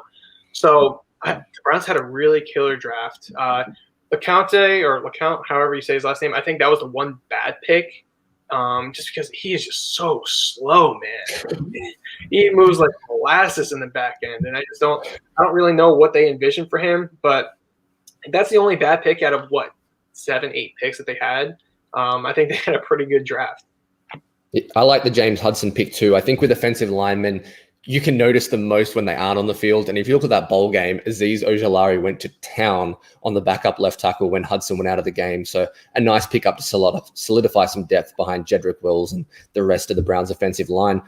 So the Browns had a really killer draft. LeCount, however you say his last name, I think that was the one bad pick, just because he is just so slow, man. He moves like molasses in the back end, and I don't really know what they envisioned for him, but that's the only bad pick out of 7, 8 picks that they had. I think they had a pretty good draft. I like the James Hudson pick too. I think with offensive linemen, you can notice them most when they aren't on the field. And if you look at that bowl game, Azeez Ojulari went to town on the backup left tackle when Hudson went out of the game. So a nice pickup to solidify some depth behind Jedrick Wills and the rest of the Browns offensive line.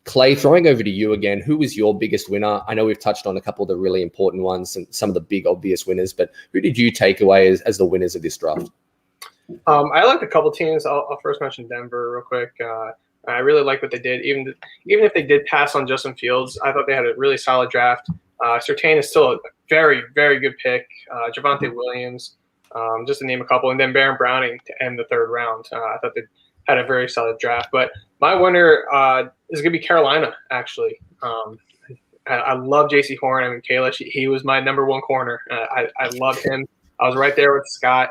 Clay, throwing over to you again, who was your biggest winner? I know we've touched on a couple of the really important ones and some of the big obvious winners, but who did you take away as the winners of this draft? I liked a couple teams. I'll first mention Denver real quick. I really like what they did. Even if they did pass on Justin Fields, I thought they had a really solid draft. Surtain is still a very, very good pick. Javonte Williams, just to name a couple, and then Baron Browning to end the third round. I thought they had a very solid draft. But my winner is going to be Carolina, actually. I love J.C. Horn. I mean, Kayla, he was my number one corner. I love him. I was right there with Scott.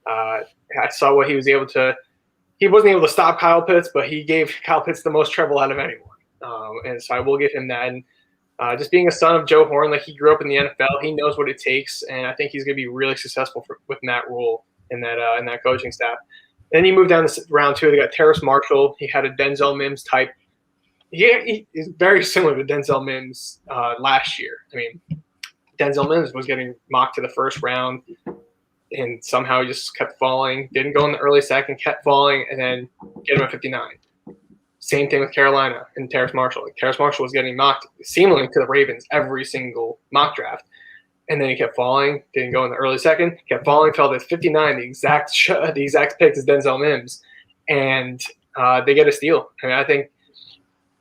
I saw what he was able to – he wasn't able to stop Kyle Pitts, but he gave Kyle Pitts the most trouble out of anyone. And so I will give him that. And just being a son of Joe Horn, like he grew up in the NFL, he knows what it takes. And I think he's going to be really successful with Matt Rule in that coaching staff. Then you move down to round 2. They got Terrace Marshall. He had a Denzel Mims type. He is very similar to Denzel Mims last year. I mean, Denzel Mims was getting mocked to the first round. And somehow he just kept falling, didn't go in the early second, kept falling, and then get him at 59. Same thing with Carolina and Terrace Marshall. Terrace Marshall was getting mocked seemingly to the Ravens every single mock draft. And then he kept falling, didn't go in the early second, kept falling, fell to 59, the exact pick as Denzel Mims. And they get a steal. I mean, I think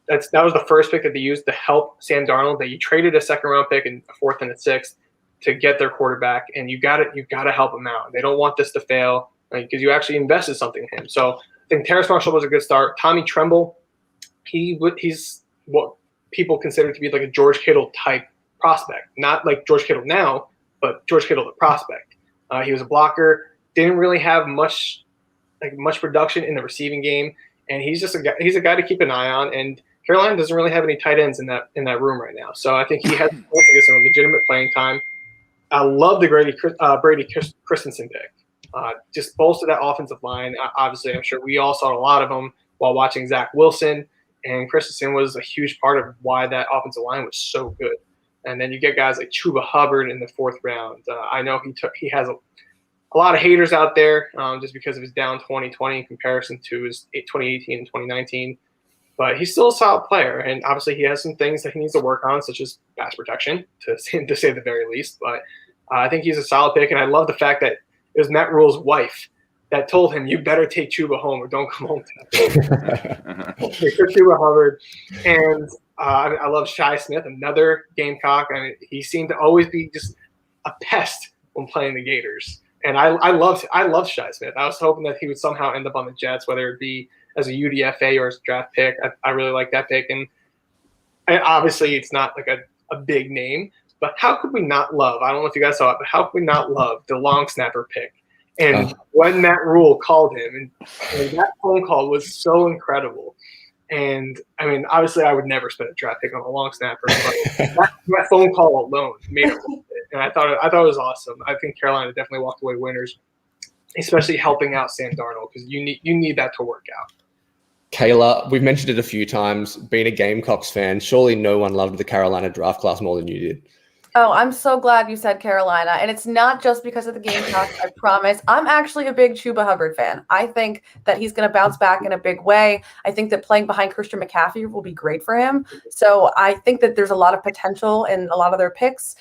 that was the first pick that they used to help Sam Darnold. They traded a second-round pick and a 4th and a 6th. To get their quarterback, and you got to help them out. They don't want this to fail because you actually invested something in him. So I think Terrace Marshall was a good start. Tommy Tremble, he's what people consider to be like a George Kittle type prospect, not like George Kittle now, but George Kittle the prospect. He was a blocker, didn't really have much production in the receiving game, and he's a guy to keep an eye on. And Carolina doesn't really have any tight ends in that room right now, so I think he has to get some legitimate playing time. I love the Brady Christensen pick. Just bolster that offensive line. Obviously, I'm sure we all saw a lot of them while watching Zach Wilson, and Christensen was a huge part of why that offensive line was so good. And then you get guys like Chuba Hubbard in the 4th round. I know he has a lot of haters out there just because of his down 2020 in comparison to his 2018 and 2019. But he's still a solid player, and obviously he has some things that he needs to work on, such as pass protection, to say the very least. But I think he's a solid pick, and I love the fact that it was Matt Rule's wife that told him, "You better take Chuba home or don't come home tonight." Chuba Hubbard, and I love Shi Smith, another Gamecock. I mean, he seemed to always be just a pest when playing the Gators, and I love Shi Smith. I was hoping that he would somehow end up on the Jets, whether it be as a UDFA or as a draft pick. I really like that pick. And obviously it's not like a big name, but how could we not love, I don't know if you guys saw it, but how could we not love the long snapper pick? And when Matt Rule called him, and that phone call was so incredible. And I mean, obviously I would never spend a draft pick on a long snapper, but that phone call alone made it. And I thought it was awesome. I think Carolina definitely walked away winners, especially helping out Sam Darnold, because you need that to work out. Kayla, we've mentioned it a few times, being a Gamecocks fan, surely no one loved the Carolina draft class more than you did. Oh, I'm so glad you said Carolina. And it's not just because of the Gamecocks, I promise. I'm actually a big Chuba Hubbard fan. I think that he's going to bounce back in a big way. I think that playing behind Christian McCaffrey will be great for him. So I think that there's a lot of potential in a lot of their picks.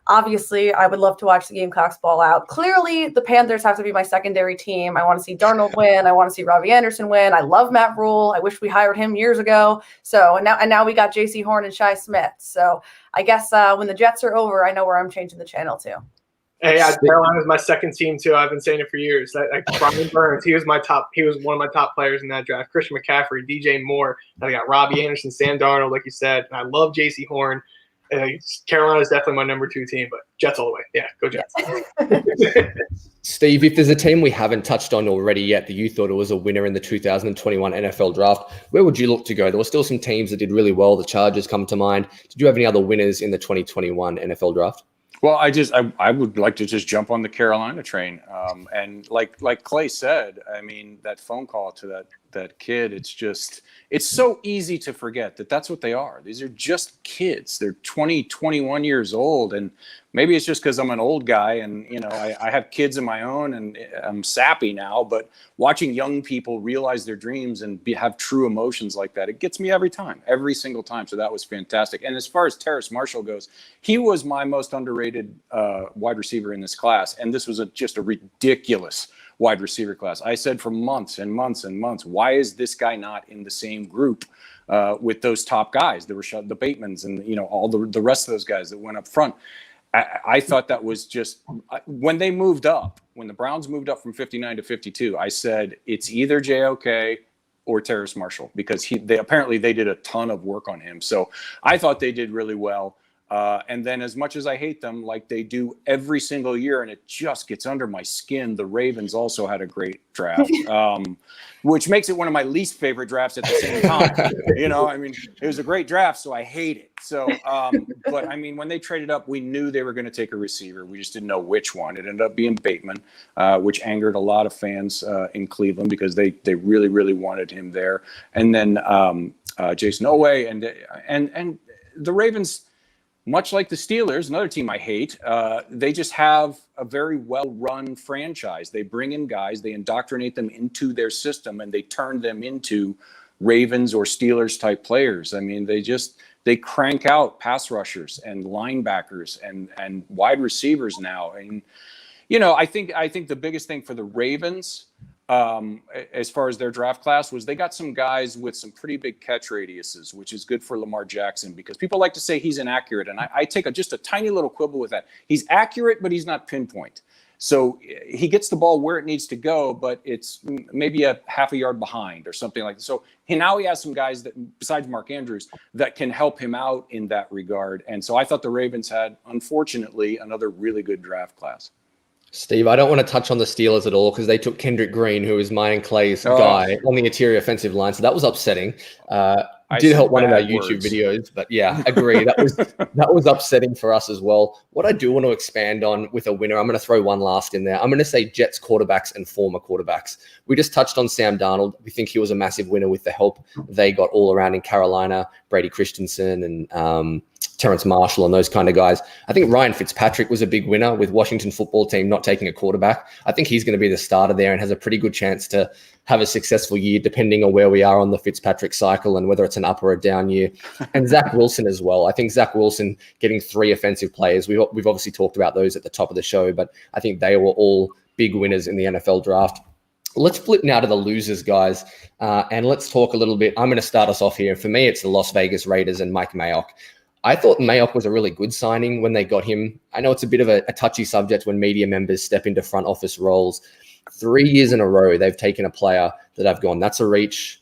Obviously, I would love to watch the Gamecocks ball out. Clearly, the Panthers have to be my secondary team. I want to see Darnold win. I want to see Robbie Anderson win. I love Matt Rule. I wish we hired him years ago. So and now we got J.C. Horn and Shai Smith. So I guess when the Jets are over, I know where I'm changing the channel to. Hey, Carolina's my second team too. I've been saying it for years. Brian Burns, he was one of my top players in that draft. Christian McCaffrey, DJ Moore. I got Robbie Anderson, Sam Darnold, like you said. And I love J.C. Horn. Carolina is definitely my number 2 team, but Jets all the way. Yeah, go Jets. Steve, if there's a team we haven't touched on already yet that you thought it was a winner in the 2021 NFL draft, where would you look to go? There were still some teams that did really well. The Chargers come to mind. Did you have any other winners in the 2021 NFL draft? Well, I would like to just jump on the Carolina train. And like Clay said, I mean, that phone call to that kid, it's so easy to forget that that's what they are. These are just kids. They're 20, 21 years old. And maybe it's just because I'm an old guy and, I have kids of my own and I'm sappy now, but watching young people realize their dreams and have true emotions like that, it gets me every single time. So that was fantastic. And as far as Terrace Marshall goes, he was my most underrated wide receiver in this class. And this was just a ridiculous wide receiver class. I said for months and months and months, why is this guy not in the same group with those top guys? There were the Batemans and, all the rest of those guys that went up front. I thought that was just when the Browns moved up from 59 to 52, I said it's either JOK or Terrace Marshall because they did a ton of work on him. So I thought they did really well. And then as much as I hate them, like they do every single year, and it just gets under my skin, the Ravens also had a great draft, which makes it one of my least favorite drafts at the same time. It was a great draft, so I hate it. So, but I mean, when they traded up, we knew they were going to take a receiver. We just didn't know which one. It ended up being Bateman, which angered a lot of fans in Cleveland because they really, really wanted him there. And then Jason Oweh and the Ravens, much like the Steelers, another team I hate, they just have a very well-run franchise. They bring in guys, they indoctrinate them into their system, and they turn them into Ravens or Steelers type players. I mean, they crank out pass rushers and linebackers and wide receivers now. And I think the biggest thing for the Ravens, as far as their draft class, was they got some guys with some pretty big catch radiuses, which is good for Lamar Jackson because people like to say he's inaccurate. And I take just a tiny little quibble with that. He's accurate, but he's not pinpoint. So he gets the ball where it needs to go, but it's maybe a half a yard behind or something like that. So now he has some guys that, besides Mark Andrews, that can help him out in that regard. And so I thought the Ravens had, unfortunately, another really good draft class. Steve, I don't want to touch on the Steelers at all because they took Kendrick Green, who is mine and Clay's guy, on the interior offensive line. So that was upsetting. Did help one of our YouTube videos, but yeah, agree. That was upsetting for us as well. What I do want to expand on with a winner, I'm going to throw one last in there. I'm going to say Jets quarterbacks and former quarterbacks. We just touched on Sam Darnold. We think he was a massive winner with the help they got all around in Carolina, Brady Christensen and Terrace Marshall and those kind of guys. I think Ryan Fitzpatrick was a big winner with Washington football team not taking a quarterback. I think he's going to be the starter there and has a pretty good chance to have a successful year, depending on where we are on the Fitzpatrick cycle and whether it's an up or a down year. And Zach Wilson as well. I think Zach Wilson getting 3 offensive players. We've obviously talked about those at the top of the show, but I think they were all big winners in the NFL draft. Let's flip now to the losers, guys, and let's talk a little bit. I'm going to start us off here. For me, it's the Las Vegas Raiders and Mike Mayock. I thought Mayock was a really good signing when they got him. I know it's a bit of a touchy subject when media members step into front office roles. 3 years in a row, they've taken a player that I've gone, that's a reach,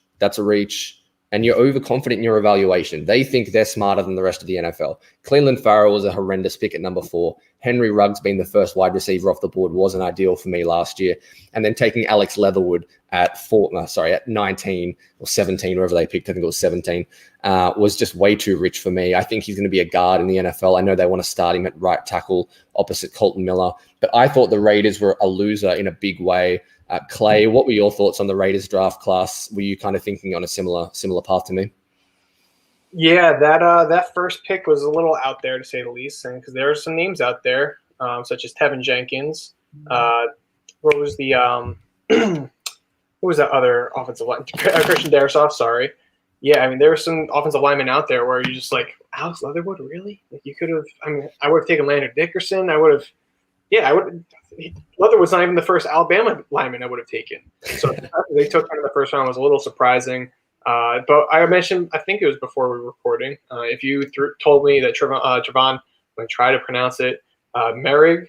and you're overconfident in your evaluation. They think they're smarter than the rest of the NFL. Cleveland Farrell was a horrendous pick at number 4. Henry Ruggs being the first wide receiver off the board wasn't ideal for me last year. And then taking Alex Leatherwood at 19 or 17, wherever they picked, I think it was 17, was just way too rich for me. I think he's going to be a guard in the NFL. I know they want to start him at right tackle opposite Colton Miller, but I thought the Raiders were a loser in a big way. Clay, what were your thoughts on the Raiders draft class? Were you kind of thinking on a similar path to me? Yeah, that first pick was a little out there to say the least, and because there are some names out there, such as Tevin Jenkins. What was the who was that other offensive line? Christian Darrisaw, sorry. Yeah, I mean there were some offensive linemen out there where you're just like, Alex Leatherwood, really? Like you could have. I mean, I would have taken Landon Dickerson. I would have. Yeah, I would. Leatherwood's not even the first Alabama lineman I would have taken. So they took him in the first round was a little surprising. But I mentioned, I think it was before we were recording. If you told me that Trevon, when I try to pronounce it, Merrig,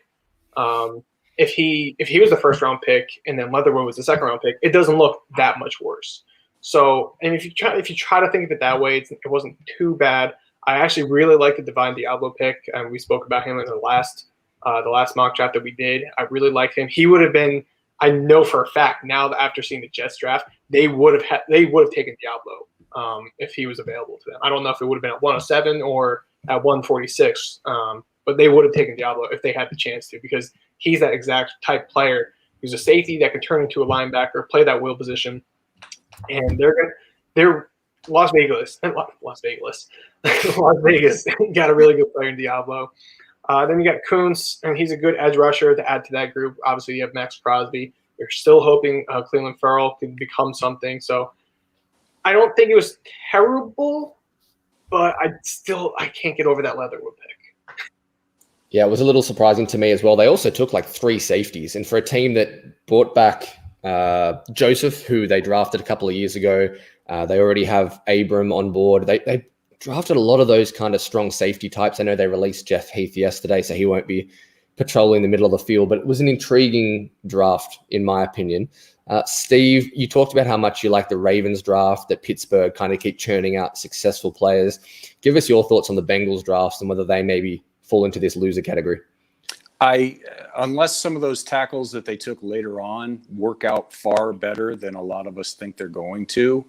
if he was the first round pick and then Leatherwood was the second round pick, it doesn't look that much worse. So, and if you try to think of it that way, it wasn't too bad. I actually really like the Divine Diablo pick, and we spoke about him in the last mock draft that we did. I really liked him. He would have been. I know for a fact now that after seeing the Jets draft, they would have taken Diablo if he was available to them. I don't know if it would have been at 107 or at 146, but they would have taken Diablo if they had the chance to, because he's that exact type player. He's a safety that can turn into a linebacker, play that wheel position, and they're Las Vegas got a really good player in Diablo. Then you got Kuntz, and he's a good edge rusher to add to that group. Obviously, you have Max Crosby. You're still hoping Cleveland Ferrell can become something. So I don't think it was terrible, but I can't get over that Leatherwood pick. Yeah, it was a little surprising to me as well. They also took like 3 safeties, and for a team that brought back Joseph, who they drafted a couple of years ago, they already have Abram on board. They drafted a lot of those kind of strong safety types. I know they released Jeff Heath yesterday, so he won't be patrolling the middle of the field, but it was an intriguing draft, in my opinion. Steve, you talked about how much you like the Ravens draft, that Pittsburgh kind of keep churning out successful players. Give us your thoughts on the Bengals drafts and whether they maybe fall into this loser category. Unless some of those tackles that they took later on work out far better than a lot of us think they're going to,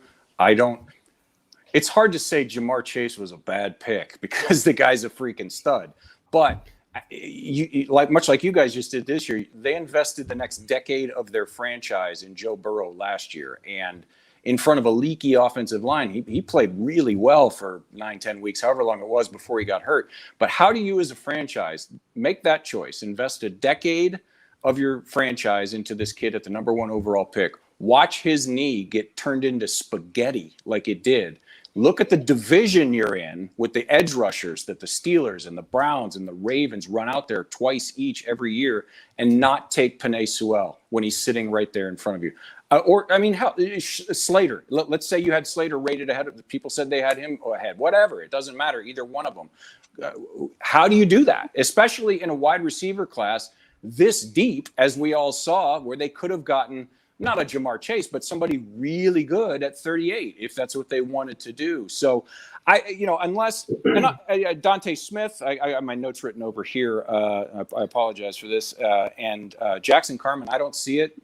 it's hard to say Jamar Chase was a bad pick because the guy's a freaking stud. But much like you guys just did this year, they invested the next decade of their franchise in Joe Burrow last year. And in front of a leaky offensive line, he played really well for 9-10 weeks, however long it was before he got hurt. But how do you as a franchise make that choice? Invest a decade of your franchise into this kid at the number 1 overall pick. Watch his knee get turned into spaghetti like it did. Look at the division you're in with the edge rushers that the Steelers and the Browns and the Ravens run out there twice each every year, and not take Penei Sewell when he's sitting right there in front of you. Slater. Let's say you had Slater rated ahead of. People said they had him ahead. Whatever. It doesn't matter. Either one of them. How do you do that? Especially in a wide receiver class this deep, as we all saw, where they could have gotten not a Jamar Chase, but somebody really good at 38, if that's what they wanted to do. So Dante Smith, I got my notes written over here. I apologize for this. And Jackson Carman, I don't see it,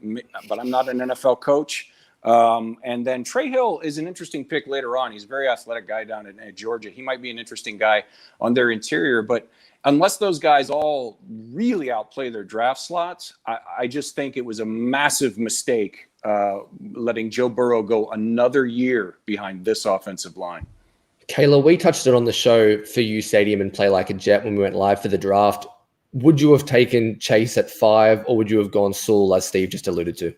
but I'm not an NFL coach. And then Trey Hill is an interesting pick later on. He's a very athletic guy down in Georgia. He might be an interesting guy on their interior, but unless those guys all really outplay their draft slots, I just think it was a massive mistake letting Joe Burrow go another year behind this offensive line. Kayla, we touched it on the show for U Stadium and Play Like a Jet when we went live for the draft. Would you have taken Chase at 5, or would you have gone Sewell, as Steve just alluded to?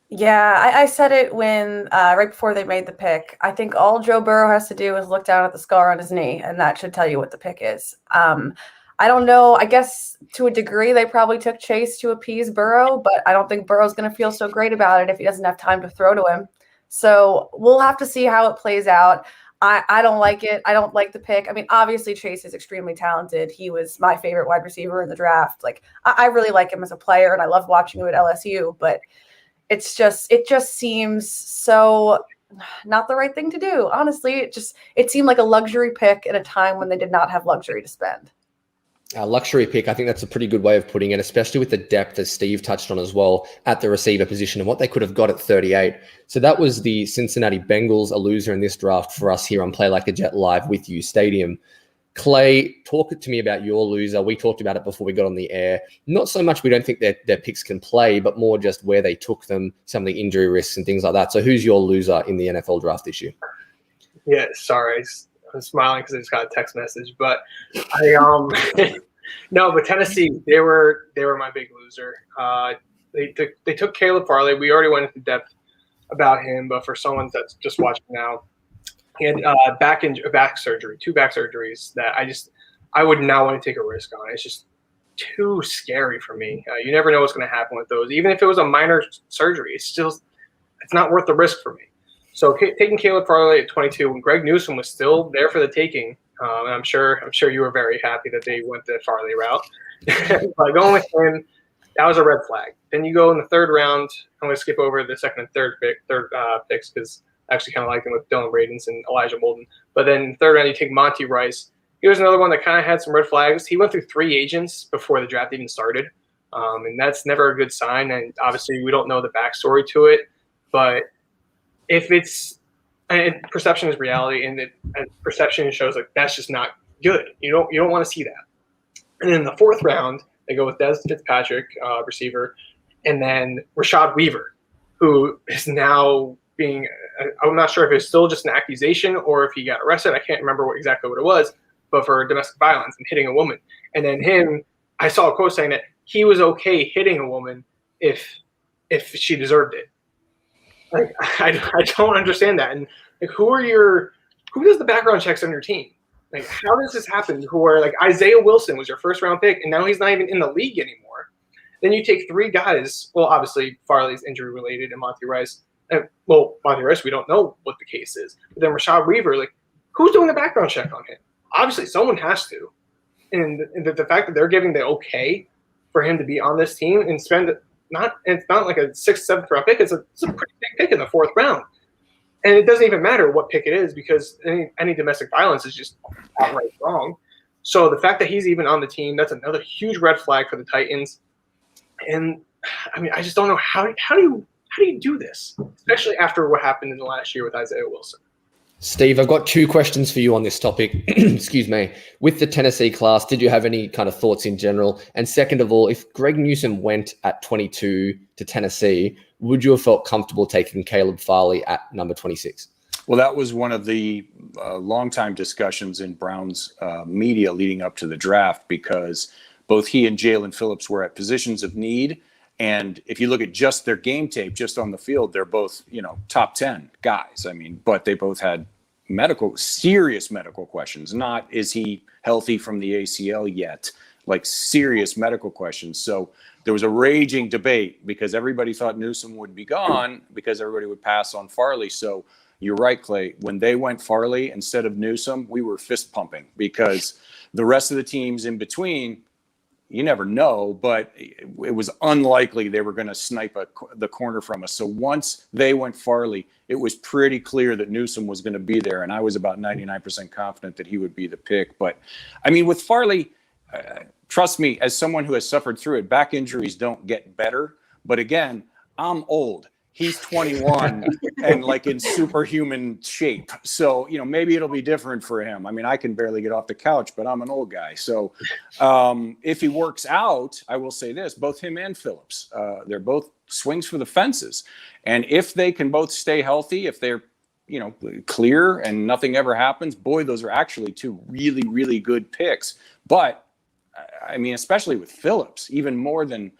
Yeah, I said it when right before they made the pick. I think all Joe Burrow has to do is look down at the scar on his knee, and that should tell you what the pick is. I don't know. I guess to a degree they probably took Chase to appease Burrow, but I don't think Burrow's going to feel so great about it if he doesn't have time to throw to him. So we'll have to see how it plays out. I don't like it. I don't like the pick. I mean, obviously Chase is extremely talented. He was my favorite wide receiver in the draft. Like I really like him as a player, and I love watching him at LSU, but it just seems so not the right thing to do. Honestly, it seemed like a luxury pick at a time when they did not have luxury to spend. Luxury pick, I think that's a pretty good way of putting it, especially with the depth, as Steve touched on as well, at the receiver position and what they could have got at 38. So that was the Cincinnati Bengals, a loser in this draft for us here on Play Like a Jet Live with You Stadium. Clay, talk to me about your loser. We talked about it before we got on the air. Not so much we don't think their picks can play, but more just where they took them, some of the injury risks and things like that. So who's your loser in the NFL draft this year? Yeah, sorry. I'm smiling because I just got a text message. But no, but Tennessee, they were my big loser. They took Caleb Farley. We already went into depth about him, but for someone that's just watching now, he had back surgery, 2 back surgeries that I would not want to take a risk on. It's just too scary for me. You never know what's going to happen with those. Even if it was a minor surgery, it's not worth the risk for me. So taking Caleb Farley at 22 when Greg Newsome was still there for the taking, and I'm sure you were very happy that they went the Farley route. By going with him, that was a red flag. Then you go in the 3rd round. I'm going to skip over the 2nd and 3rd picks because I actually kind of like them with Dylan Radins and Elijah Molden. But then in the 3rd round, you take Monty Rice. He was another one that kind of had some red flags. He went through 3 agents before the draft even started, and that's never a good sign. And obviously, we don't know the backstory to it. But if it's and perception is reality, and perception shows like that's just not good. You don't want to see that. And then in the 4th round, they go with Des Fitzpatrick, receiver, and then Rashad Weaver, who is now being I'm not sure if it's still just an accusation or if he got arrested. I can't remember exactly what it was, but for domestic violence and hitting a woman. And then him, I saw a quote saying that he was okay hitting a woman if she deserved it. Like I don't understand that. And like who does the background checks on your team? Like how does this happen? Where like Isaiah Wilson was your 1st round pick and now he's not even in the league anymore. Then you take 3 guys. Well, obviously Farley's injury related and Monty Rice. Monty Rice, we don't know what the case is. But then Rashad Weaver, like who's doing the background check on him? Obviously someone has to. And the fact that they're giving the okay for him to be on this team and it's not like a 6th, 7th round pick. It's a pretty big pick in the 4th round. And it doesn't even matter what pick it is because any domestic violence is just outright wrong. So the fact that he's even on the team, that's another huge red flag for the Titans. And I mean, I just don't know how do you do this, especially after what happened in the last year with Isaiah Wilson. Steve, I've got 2 questions for you on this topic. Excuse me. With the Tennessee class, did you have any kind of thoughts in general? And second of all, if Greg Newsome went at 22 to Tennessee, would you have felt comfortable taking Caleb Farley at number 26? Well, that was one of the longtime discussions in Browns media leading up to the draft because both he and Jalen Phillips were at positions of need. And if you look at just their game tape, just on the field, they're both, top 10 guys. I mean, but they both had serious medical questions. Not is he healthy from the ACL yet, like serious medical questions. So there was a raging debate because everybody thought Newsome would be gone because everybody would pass on Farley. So you're right, Clay. When they went Farley instead of Newsome, we were fist pumping because the rest of the teams in between, you never know, but it was unlikely they were going to snipe the corner from us. So once they went Farley, it was pretty clear that Newsome was going to be there, and I was about 99% confident that he would be the pick. But, I mean, with Farley, trust me, as someone who has suffered through it, back injuries don't get better. But, again, I'm old. He's 21 and like in superhuman shape. So, maybe it'll be different for him. I mean, I can barely get off the couch, but I'm an old guy. So if he works out, I will say this, both him and Phillips, they're both swings for the fences. And if they can both stay healthy, if they're, clear and nothing ever happens, boy, those are actually 2 really, really good picks. But I mean, especially with Phillips, even more than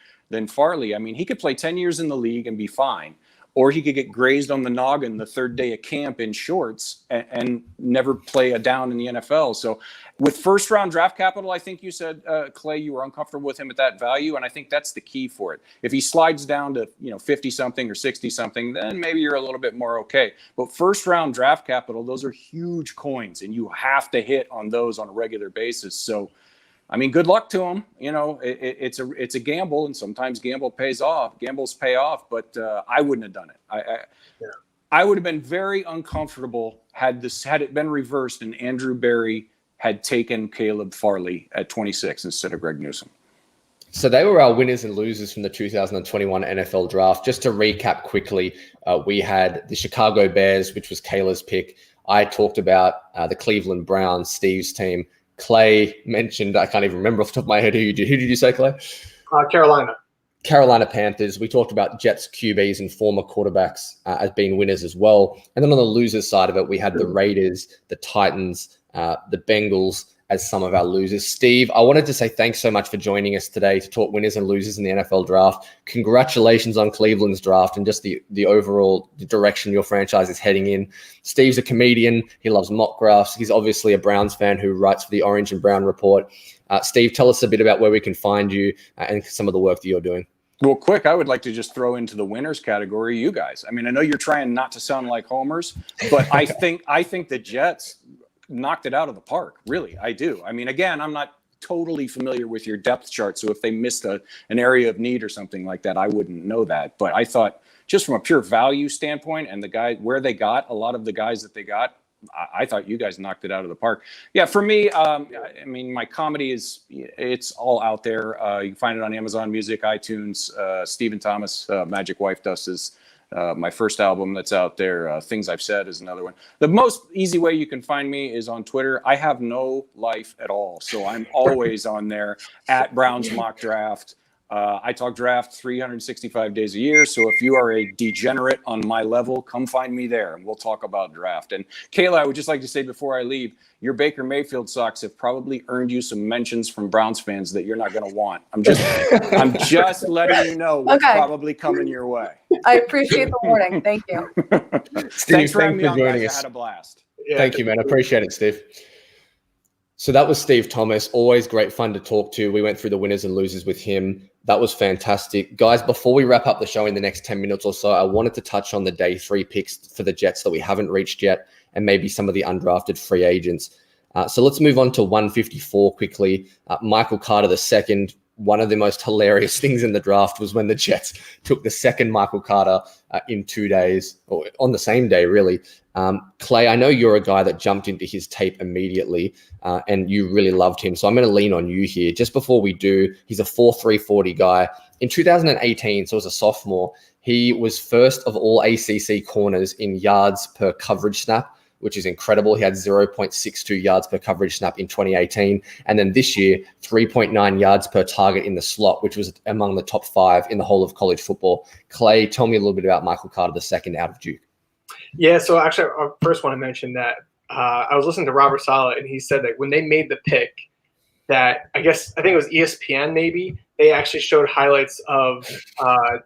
Farley. I mean, he could play 10 years in the league and be fine. Or he could get grazed on the noggin the 3rd day of camp in shorts and never play a down in the NFL. So with 1st round draft capital, I think you said, Clay, you were uncomfortable with him at that value. And I think that's the key for it. If he slides down to, 50 something or 60 something, then maybe you're a little bit more okay. But 1st round draft capital, those are huge coins and you have to hit on those on a regular basis. So, I mean, good luck to him. It's a gamble, and sometimes gambles pay off. But I wouldn't have done it. I would have been very uncomfortable had it been reversed and Andrew Berry had taken Caleb Farley at 26 instead of Greg Newsome. So they were our winners and losers from the 2021 NFL draft. Just to recap quickly, we had the Chicago Bears, which was Kayla's pick. I talked about the Cleveland Browns, Steve's team. Clay mentioned, I can't even remember off the top of my head. Who did you say, Clay? Carolina Panthers. We talked about Jets QBs and former quarterbacks as being winners as well. And then on the losers side of it, we had the Raiders, the Titans, the Bengals as some of our losers. Steve, I wanted to say thanks so much for joining us today to talk winners and losers in the NFL draft. Congratulations on Cleveland's draft and just the overall direction your franchise is heading in. Steve's a comedian. He loves mock drafts. He's obviously a Browns fan who writes for the Orange and Brown Report. Steve, tell us a bit about where we can find you and some of the work that you're doing. Well, quick, I would like to just throw into the winners category you guys. I mean, I know you're trying not to sound like homers, but I think the Jets knocked it out of the park. Really, I do. I mean, again, I'm not totally familiar with your depth chart, so if they missed an area of need or something like that, I wouldn't know that. But I thought just from a pure value standpoint and the guy where they got a lot of the guys that they got, I thought you guys knocked it out of the park. Yeah, for me, I mean, my comedy it's all out there. You can find it on Amazon Music, iTunes. Stephen Thomas, Magic Wife Dust is my first album that's out there. Things I've Said is another one. The most easy way you can find me is on Twitter. I have no life at all, so I'm always on there at Browns Mock Draft. I talk draft 365 days a year. So if you are a degenerate on my level, come find me there and we'll talk about draft. And Kayla, I would just like to say before I leave, your Baker Mayfield socks have probably earned you some mentions from Browns fans that you're not going to want. I'm just letting you know what's probably coming your way. I appreciate the warning. Thank you. Steve, thanks for having me on, guys. us. I had a blast. Yeah. Thank you, man. I appreciate it, Steve. So that was Steve Thomas. Always great fun to talk to. We went through the winners and losers with him. That was fantastic. Guys, before we wrap up the show in the next 10 minutes or so, I wanted to touch on the day 3 picks for the Jets that we haven't reached yet and maybe some of the undrafted free agents. So let's move on to 154 quickly. Michael Carter II. One of the most hilarious things in the draft was when the Jets took the second Michael Carter in 2 days, or on the same day, really. Clay, I know you're a guy that jumped into his tape immediately and you really loved him. So I'm going to lean on you here. Just before we do, he's a 4.3 40 guy. In 2018, so as a sophomore, he was first of all ACC corners in yards per coverage snap, which is incredible. He had 0.62 yards per coverage snap in 2018. And then this year, 3.9 yards per target in the slot, which was among the top 5 in the whole of college football. Clay, tell me a little bit about Michael Carter II out of Duke. Yeah, so actually, I first want to mention that I was listening to Robert Saleh, and he said that when they made the pick, that I think it was ESPN maybe, they actually showed highlights of, I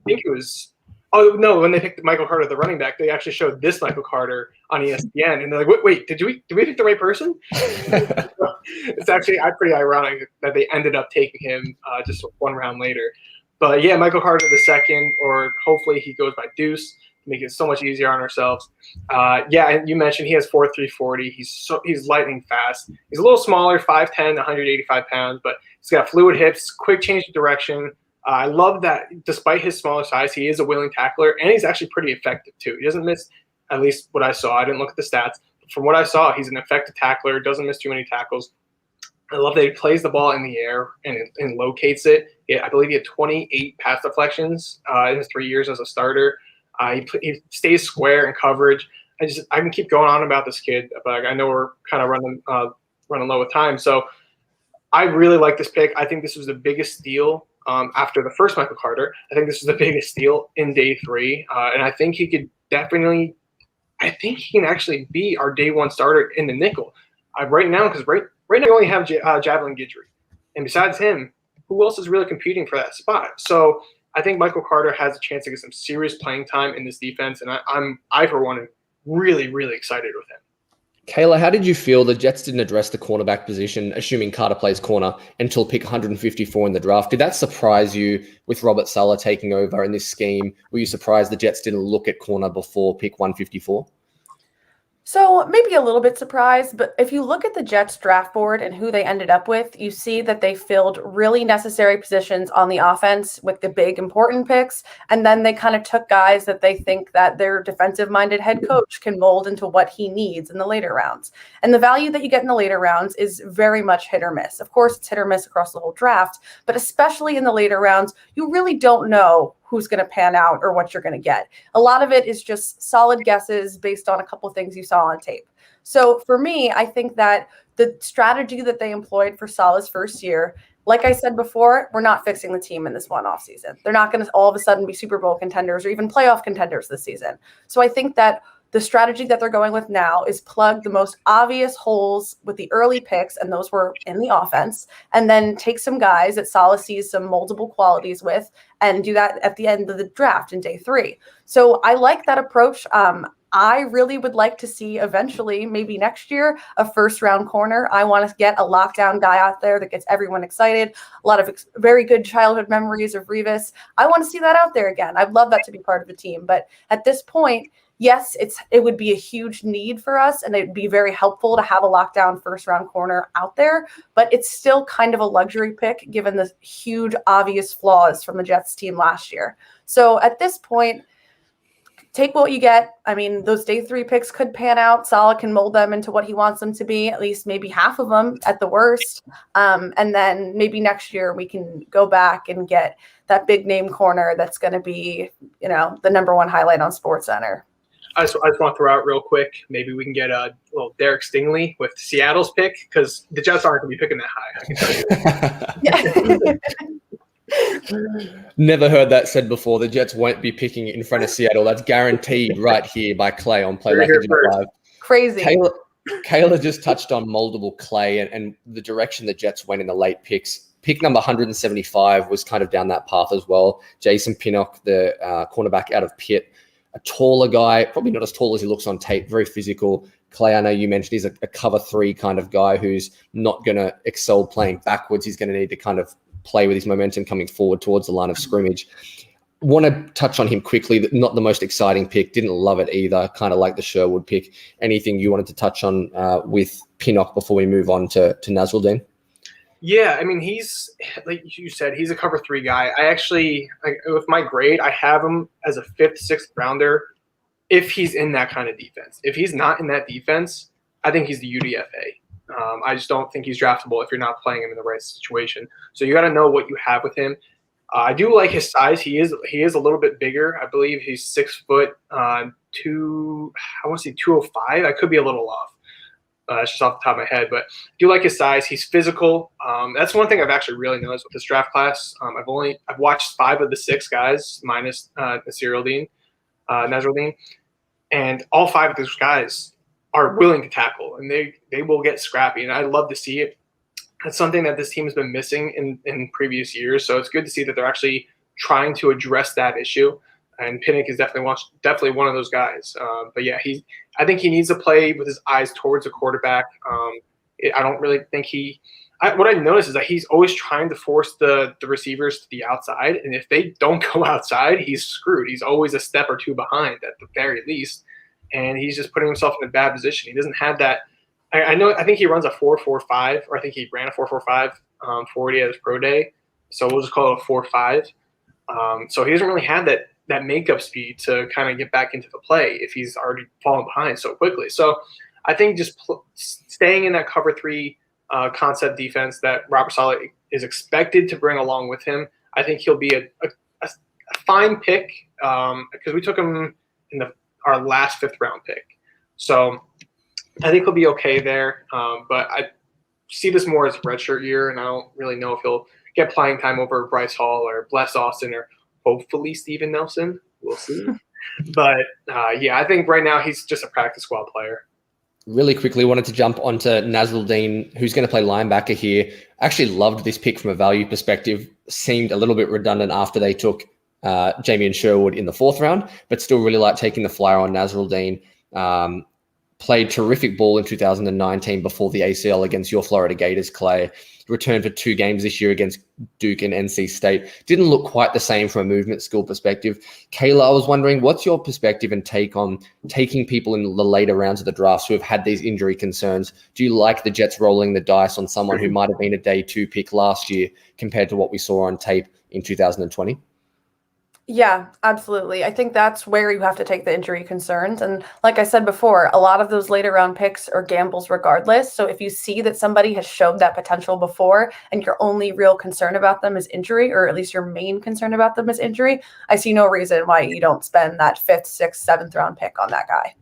think it was, oh no, when they picked Michael Carter, the running back, they actually showed this Michael Carter on ESPN, and they're like, wait, did we pick the right person? It's actually pretty ironic that they ended up taking him just one round later. But yeah, Michael Carter II, or hopefully he goes by Deuce, make it so much easier on ourselves. Yeah, and you mentioned he has 4.3 40. He's lightning fast. He's a little smaller, 5'10", 185 pounds, but he's got fluid hips, quick change of direction. I love that despite his smaller size, he is a willing tackler, and he's actually pretty effective too. He doesn't miss, at least what I saw. I didn't look at the stats. But from what I saw, he's an effective tackler, doesn't miss too many tackles. I love that he plays the ball in the air and locates it. I believe he had 28 pass deflections in his 3 years as a starter. He stays square in coverage. I can keep going on about this kid, but I know we're kind of running low with time. So I really like this pick. I think this was the biggest steal after the first Michael Carter. I think this is the biggest steal in day 3, and I think he could definitely. I think he can actually be our day 1 starter in the nickel right now, because right now we only have Javelin Guidry, and besides him, who else is really competing for that spot? So I think Michael Carter has a chance to get some serious playing time in this defense, and I for one am really, really excited with him. Kayla, how did you feel the Jets didn't address the cornerback position, assuming Carter plays corner, until pick 154 in the draft? Did that surprise you with Robert Saleh taking over in this scheme? Were you surprised the Jets didn't look at corner before pick 154? So maybe a little bit surprised, but if you look at the Jets draft board and who they ended up with, you see that they filled really necessary positions on the offense with the big important picks. And then they kind of took guys that they think that their defensive-minded head coach can mold into what he needs in the later rounds. And the value that you get in the later rounds is very much hit or miss. Of course, it's hit or miss across the whole draft, but especially in the later rounds, you really don't know who's going to pan out or what you're going to get. A lot of it is just solid guesses based on a couple of things you saw on tape. So for me, I think that the strategy that they employed for Saleh's first year, like I said before, we're not fixing the team in this one offseason. They're not going to all of a sudden be Super Bowl contenders or even playoff contenders this season. So I think that the strategy that they're going with now is plug the most obvious holes with the early picks, and those were in the offense, and then take some guys that Saleh sees some moldable qualities with and do that at the end of the draft in day 3. So I like that approach. I really would like to see eventually, maybe next year, a first-round corner. I want to get a lockdown guy out there that gets everyone excited. A lot of very good childhood memories of Revis. I want to see that out there again. I'd love that to be part of the team. But at this point, yes, it would be a huge need for us, and it'd be very helpful to have a lockdown first-round corner out there. But it's still kind of a luxury pick given the huge obvious flaws from the Jets team last year. So at this point, take what you get. I mean, those day 3 picks could pan out. Saleh can mold them into what he wants them to be, at least maybe half of them at the worst. And then maybe next year we can go back and get that big name corner that's going to be, the #1 highlight on SportsCenter. I just want to throw out real quick, maybe we can get a little Derek Stingley with Seattle's pick, because the Jets aren't going to be picking that high, I can tell you. Never heard that said before. The Jets won't be picking in front of Seattle. That's guaranteed right here by Clay on Play Like a Jet Live. Crazy. Kayla just touched on moldable Clay and the direction the Jets went in the late picks. Pick number 175 was kind of down that path as well. Jason Pinock, the cornerback out of Pitt, a taller guy, probably not as tall as he looks on tape, very physical. Clay, I know you mentioned he's a cover 3 kind of guy who's not going to excel playing backwards. He's going to need to kind of play with his momentum coming forward towards the line of scrimmage. Want to touch on him quickly. Not the most exciting pick. Didn't love it either. Kind of like the Sherwood pick. Anything you wanted to touch on with Pinock before we move on to Nasruddin? Yeah, I mean, he's, like you said, he's a cover 3 guy. I actually, with my grade, I have him as a 5th, 6th rounder if he's in that kind of defense. If he's not in that defense, I think he's the UDFA. I just don't think he's draftable if you're not playing him in the right situation. So you got to know what you have with him. I do like his size. He is a little bit bigger. I believe he's 6 foot, I want to say 205. I could be a little off. That's just off the top of my head, but I do like his size. He's physical. That's one thing I've actually really noticed with this draft class. I've watched 5 of the 6 guys minus Nasruddin, and all 5 of those guys are willing to tackle, and they will get scrappy, and I love to see it. That's something that this team has been missing in previous years, so it's good to see that they're actually trying to address that issue, and Pinock is definitely one of those guys. But yeah, I think he needs to play with his eyes towards the quarterback. I don't really think what I noticed is that he's always trying to force the receivers to the outside, and if they don't go outside, he's screwed. He's always a step or 2 behind at the very least. And he's just putting himself in a bad position. He doesn't have that. I think he runs a 4.45, or I think he ran a 4.45 40 at his pro day. So we'll just call it a 4.5. So he doesn't really have that makeup speed to kind of get back into the play if he's already fallen behind so quickly. So I think just staying in that cover 3 concept defense that Robert Saleh is expected to bring along with him, I think he'll be a fine pick because we took him in our last 5th round pick. So I think he'll be okay there. But I see this more as a redshirt year, and I don't really know if he'll get playing time over Bryce Hall or Bless Austin or hopefully Steven Nelson. We'll see. But yeah, I think right now he's just a practice squad player. Really quickly, wanted to jump onto Nasruddin, who's going to play linebacker here. Actually loved this pick from a value perspective. Seemed a little bit redundant after they took Jamie and Sherwood in the 4th round, but still really like taking the flyer on Nasruddin. Played terrific ball in 2019 before the ACL against your Florida Gators, Clay. Returned for 2 games this year against Duke and NC State. Didn't look quite the same from a movement skill perspective. Kayla, I was wondering, what's your perspective and take on taking people in the later rounds of the drafts who have had these injury concerns? Do you like the Jets rolling the dice on someone who might have been a day 2 pick last year compared to what we saw on tape in 2020? Yeah, absolutely. I think that's where you have to take the injury concerns. And like I said before, a lot of those later round picks are gambles regardless. So if you see that somebody has showed that potential before and your only real concern about them is injury, or at least your main concern about them is injury, I see no reason why you don't spend that 5th, 6th, 7th round pick on that guy.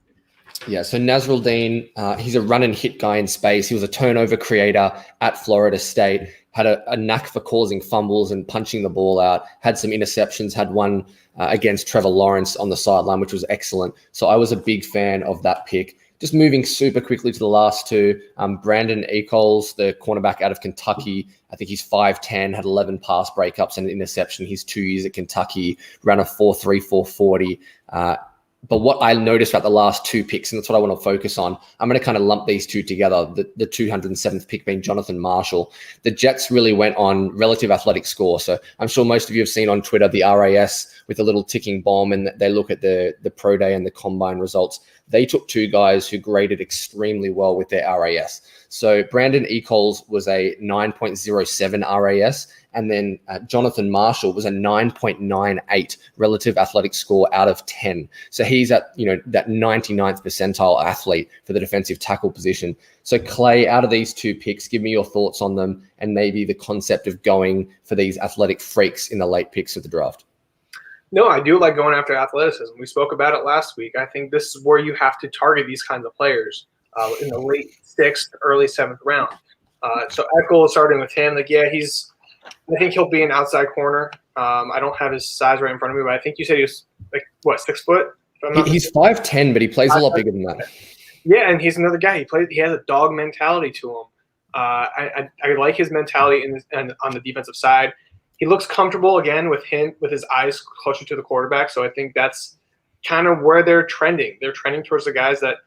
Yeah, so Nasruddin, he's a run and hit guy in space. He was a turnover creator at Florida State. had a knack for causing fumbles and punching the ball out, had some interceptions, had one against Trevor Lawrence on the sideline, which was excellent. So I was a big fan of that pick. Just moving super quickly to the last two, Brandon Echols, the cornerback out of Kentucky. I think he's 5'10", had 11 pass breakups and an interception. His 2 years at Kentucky, ran a 4.3, 4.40. But what I noticed about the last two picks, and that's what I want to focus on, I'm going to kind of lump these two together, the 207th pick being Jonathan Marshall. The Jets really went on relative athletic score. So I'm sure most of you have seen on Twitter the RAS with a little ticking bomb, and they look at the pro day and the combine results. They took two guys who graded extremely well with their RAS. So Brandon Echols was a 9.07 RAS, and then Jonathan Marshall was a 9.98 relative athletic score out of 10. So he's at, that 99th percentile athlete for the defensive tackle position. So Clay, out of these two picks, give me your thoughts on them and maybe the concept of going for these athletic freaks in the late picks of the draft. No, I do like going after athleticism. We spoke about it last week. I think this is where you have to target these kinds of players in the late 6th, early 7th round. So Echols, starting with him, I think he'll be an outside corner. I don't have his size right in front of me, but I think you said he was 6 foot? He's 5'10", but he plays a lot bigger than that. Yeah, and he's another guy. He has a dog mentality to him. I like his mentality on the defensive side. He looks comfortable again with his eyes closer to the quarterback. So I think that's kind of where they're trending. They're trending towards the guys that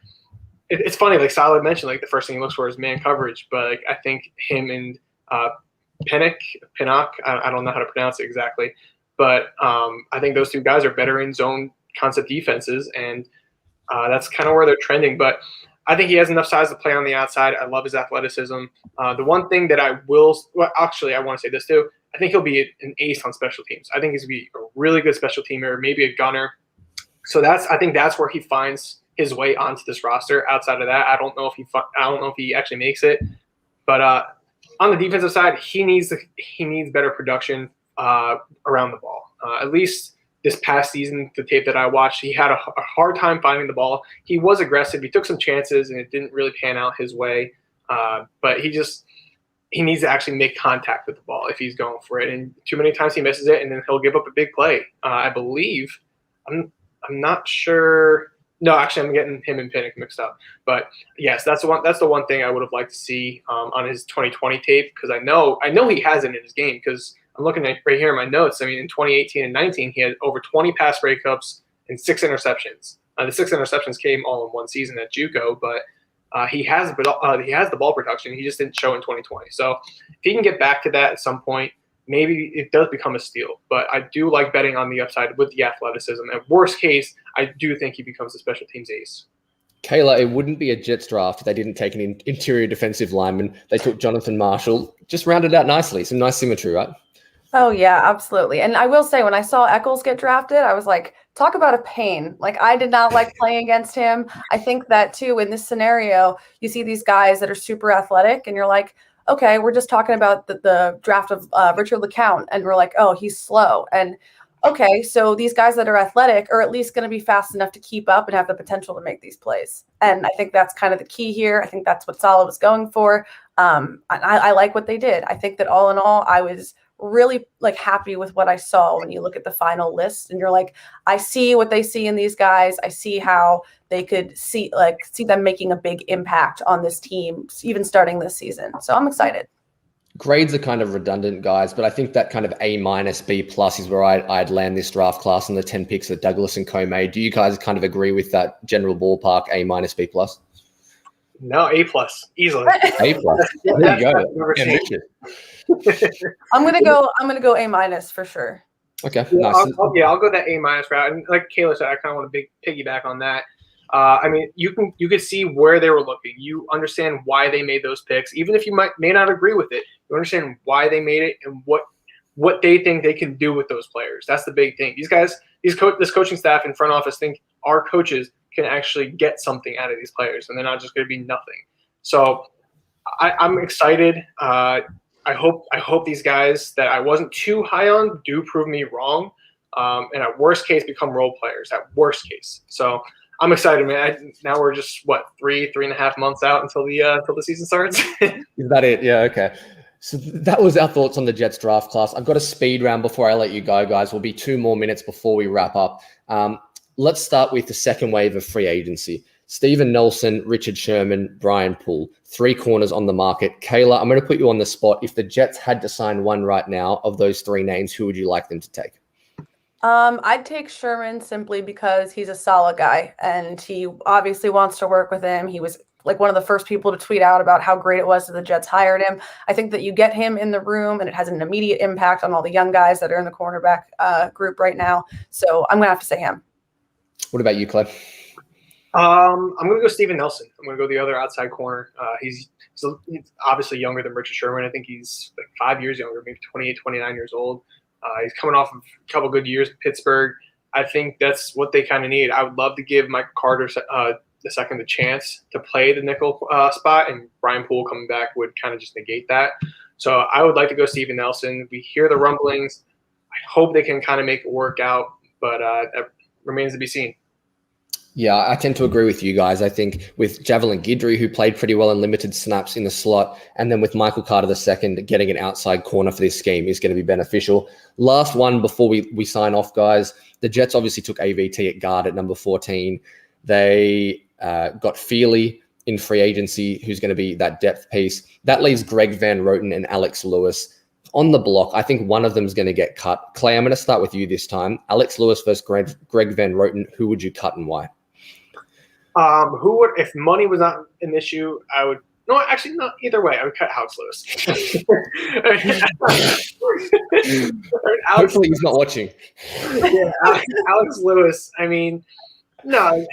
it's funny, like Salad mentioned, like the first thing he looks for is man coverage. But I think him and Pinock, I don't know how to pronounce it exactly, but I think those two guys are better in zone concept defenses, and that's kind of where they're trending. But I think he has enough size to play on the outside. I love his athleticism. The one thing that I want to say this too. I think he'll be an ace on special teams. I think he's going to be a really good special teamer, maybe a gunner. So I think that's where he finds his way onto this roster. Outside of that, I don't know if he actually makes it. But on the defensive side, he needs better production around the ball. At least this past season, the tape that I watched, he had a hard time finding the ball. He was aggressive. He took some chances, and it didn't really pan out his way. But he needs to actually make contact with the ball if he's going for it. And too many times he misses it, and then he'll give up a big play. I believe I'm not sure. No, actually, I'm getting him and Pinock mixed up. But yes, that's the one thing I would have liked to see on his 2020 tape, because I know he has it in his game, because I'm looking at right here in my notes. I mean, in 2018 and 19, he had over 20 pass breakups and 6 interceptions. The 6 interceptions came all in one season at JUCO, but he has the ball production. He just didn't show in 2020. So if he can get back to that at some point, maybe it does become a steal. But I do like betting on the upside with the athleticism. At worst case, I do think he becomes a special teams ace. Kayla, it wouldn't be a Jets draft if they didn't take an interior defensive lineman. They took Jonathan Marshall, just rounded out nicely. Some nice symmetry, right? Oh, yeah, absolutely. And I will say, when I saw Echols get drafted, I was like, talk about a pain. Like, I did not like playing against him. I think that, too, in this scenario, you see these guys that are super athletic, and you're like, okay, we're just talking about the draft of Richard LeCount, and we're like, oh, he's slow. And, okay, so these guys that are athletic are at least going to be fast enough to keep up and have the potential to make these plays. And I think that's kind of the key here. I think that's what Saleh was going for. I like what they did. I think that all in all, I was really happy with what I saw when you look at the final list, and you're like, I see what they see in these guys. I see how they could see them making a big impact on this team, even starting this season. So I'm excited. Grades are kind of redundant, guys, but I think that kind of A-, B+ is where I'd land this draft class on the 10 picks that Douglas and Co made. Do you guys kind of agree with that general ballpark, A-, B+? No, A+, easily. A+. There you go. Ambitious. I'm gonna go A- for sure. Okay. Yeah, nice. I'll go that A- route. And like Kayla said, I kind of want to piggyback on that. I mean, you could see where they were looking. You understand why they made those picks, even if you may not agree with it. You understand why they made it and what they think they can do with those players. That's the big thing. These guys, this coaching staff and front office think our coaches can actually get something out of these players, and they're not just going to be nothing. So I'm excited. I hope these guys that I wasn't too high on do prove me wrong, and at worst case become role players. At worst case, so I'm excited, man. Now we're just 3.5 months out until the season starts. Is that it? Yeah. Okay. So that was our thoughts on the Jets draft class. I've got a speed round before I let you go, guys. Will be 2 more minutes before we wrap up. Let's start with the second wave of free agency. Steven Nelson, Richard Sherman, Brian Poole, 3 corners on the market. Kayla, I'm going to put you on the spot. If the Jets had to sign one right now of those 3 names, who would you like them to take? I'd take Sherman simply because he's a solid guy and he obviously wants to work with him. He was like one of the first people to tweet out about how great it was that the Jets hired him. I think that you get him in the room and it has an immediate impact on all the young guys that are in the cornerback group right now. So I'm going to have to say him. What about you, Clay? I'm going to go Steven Nelson. I'm going to go the other outside corner. He's obviously younger than Richard Sherman. I think he's like 5 years younger, maybe 28, 29 years old. He's coming off of a couple good years in Pittsburgh. I think that's what they kind of need. I would love to give Michael Carter the second the chance to play the nickel spot, and Brian Poole coming back would kind of just negate that. So I would like to go Steven Nelson. We hear the rumblings. I hope they can kind of make it work out, but that remains to be seen. Yeah, I tend to agree with you guys. I think with Javelin Guidry, who played pretty well in limited snaps in the slot, and then with Michael Carter II, getting an outside corner for this scheme is going to be beneficial. Last one before we sign off, guys. The Jets obviously took AVT at guard at number 14. They got Feely in free agency, who's going to be that depth piece. That leaves Greg Van Roten and Alex Lewis on the block. I think one of them is going to get cut. Clay, I'm going to start with you this time. Alex Lewis versus Greg Van Roten. Who would you cut and why? Who would, if money was not an issue, I would. No, actually, not either way. I would cut Alex Lewis. Hopefully, he's not watching. Yeah, Alex Lewis. I mean, no,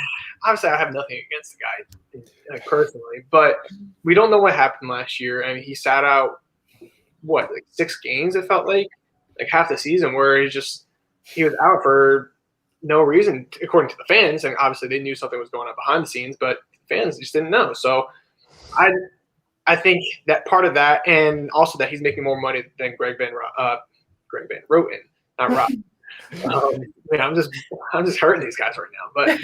obviously, I have nothing against the guy personally, but we don't know what happened last year. I mean, he sat out like 6 games. It felt like half the season, where he was out for no reason, according to the fans, and obviously they knew something was going on behind the scenes, but fans just didn't know. So I think that part of that, and also that he's making more money than Greg Van Roten, not Rob. I'm just hurting these guys right now. But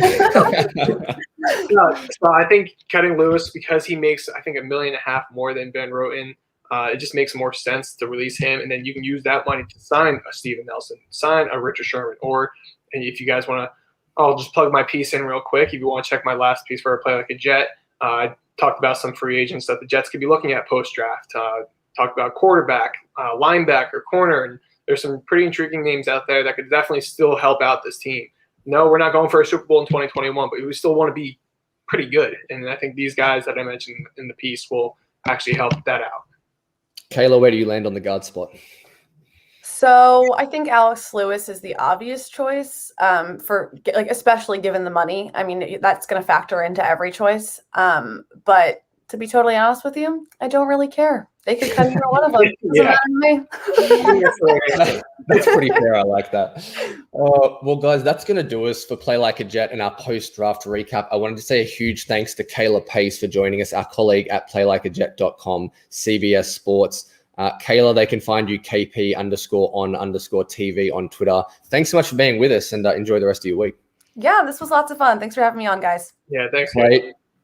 so I think cutting Lewis, because he makes $1.5 million more than Van Roten, it just makes more sense to release him, and then you can use that money to sign a Steven Nelson, sign a Richard Sherman, or. And if you guys want to, I'll just plug my piece in real quick. If you want to check my last piece for a Play Like a Jet, I talked about some free agents that the Jets could be looking at post-draft. Talked about quarterback, linebacker, corner, and there's some pretty intriguing names out there that could definitely still help out this team. No, we're not going for a Super Bowl in 2021, but we still want to be pretty good. And I think these guys that I mentioned in the piece will actually help that out. Kayla, where do you land on the guard spot? So I think Alex Lewis is the obvious choice for especially given the money. I mean, that's going to factor into every choice. But to be totally honest with you, I don't really care. They could cut either one of them. Yeah. That's pretty fair. I like that. Well, guys, that's going to do us for Play Like a Jet and our post-draft recap. I wanted to say a huge thanks to Kayla Pace for joining us, our colleague at playlikeajet.com, CBS Sports. Kayla, they can find you KP_on_TV on Twitter. Thanks so much for being with us, and enjoy the rest of your week. Yeah, this was lots of fun. Thanks for having me on, guys. Yeah, thanks.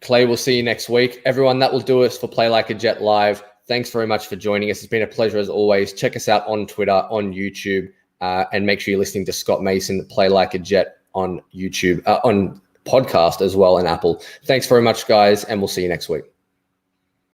Clay, we'll see you next week. Everyone, that will do us for Play Like a Jet Live. Thanks very much for joining us. It's been a pleasure as always. Check us out on Twitter, on YouTube, and make sure you're listening to Scott Mason, Play Like a Jet on YouTube, on podcast as well, and Apple. Thanks very much, guys, and we'll see you next week.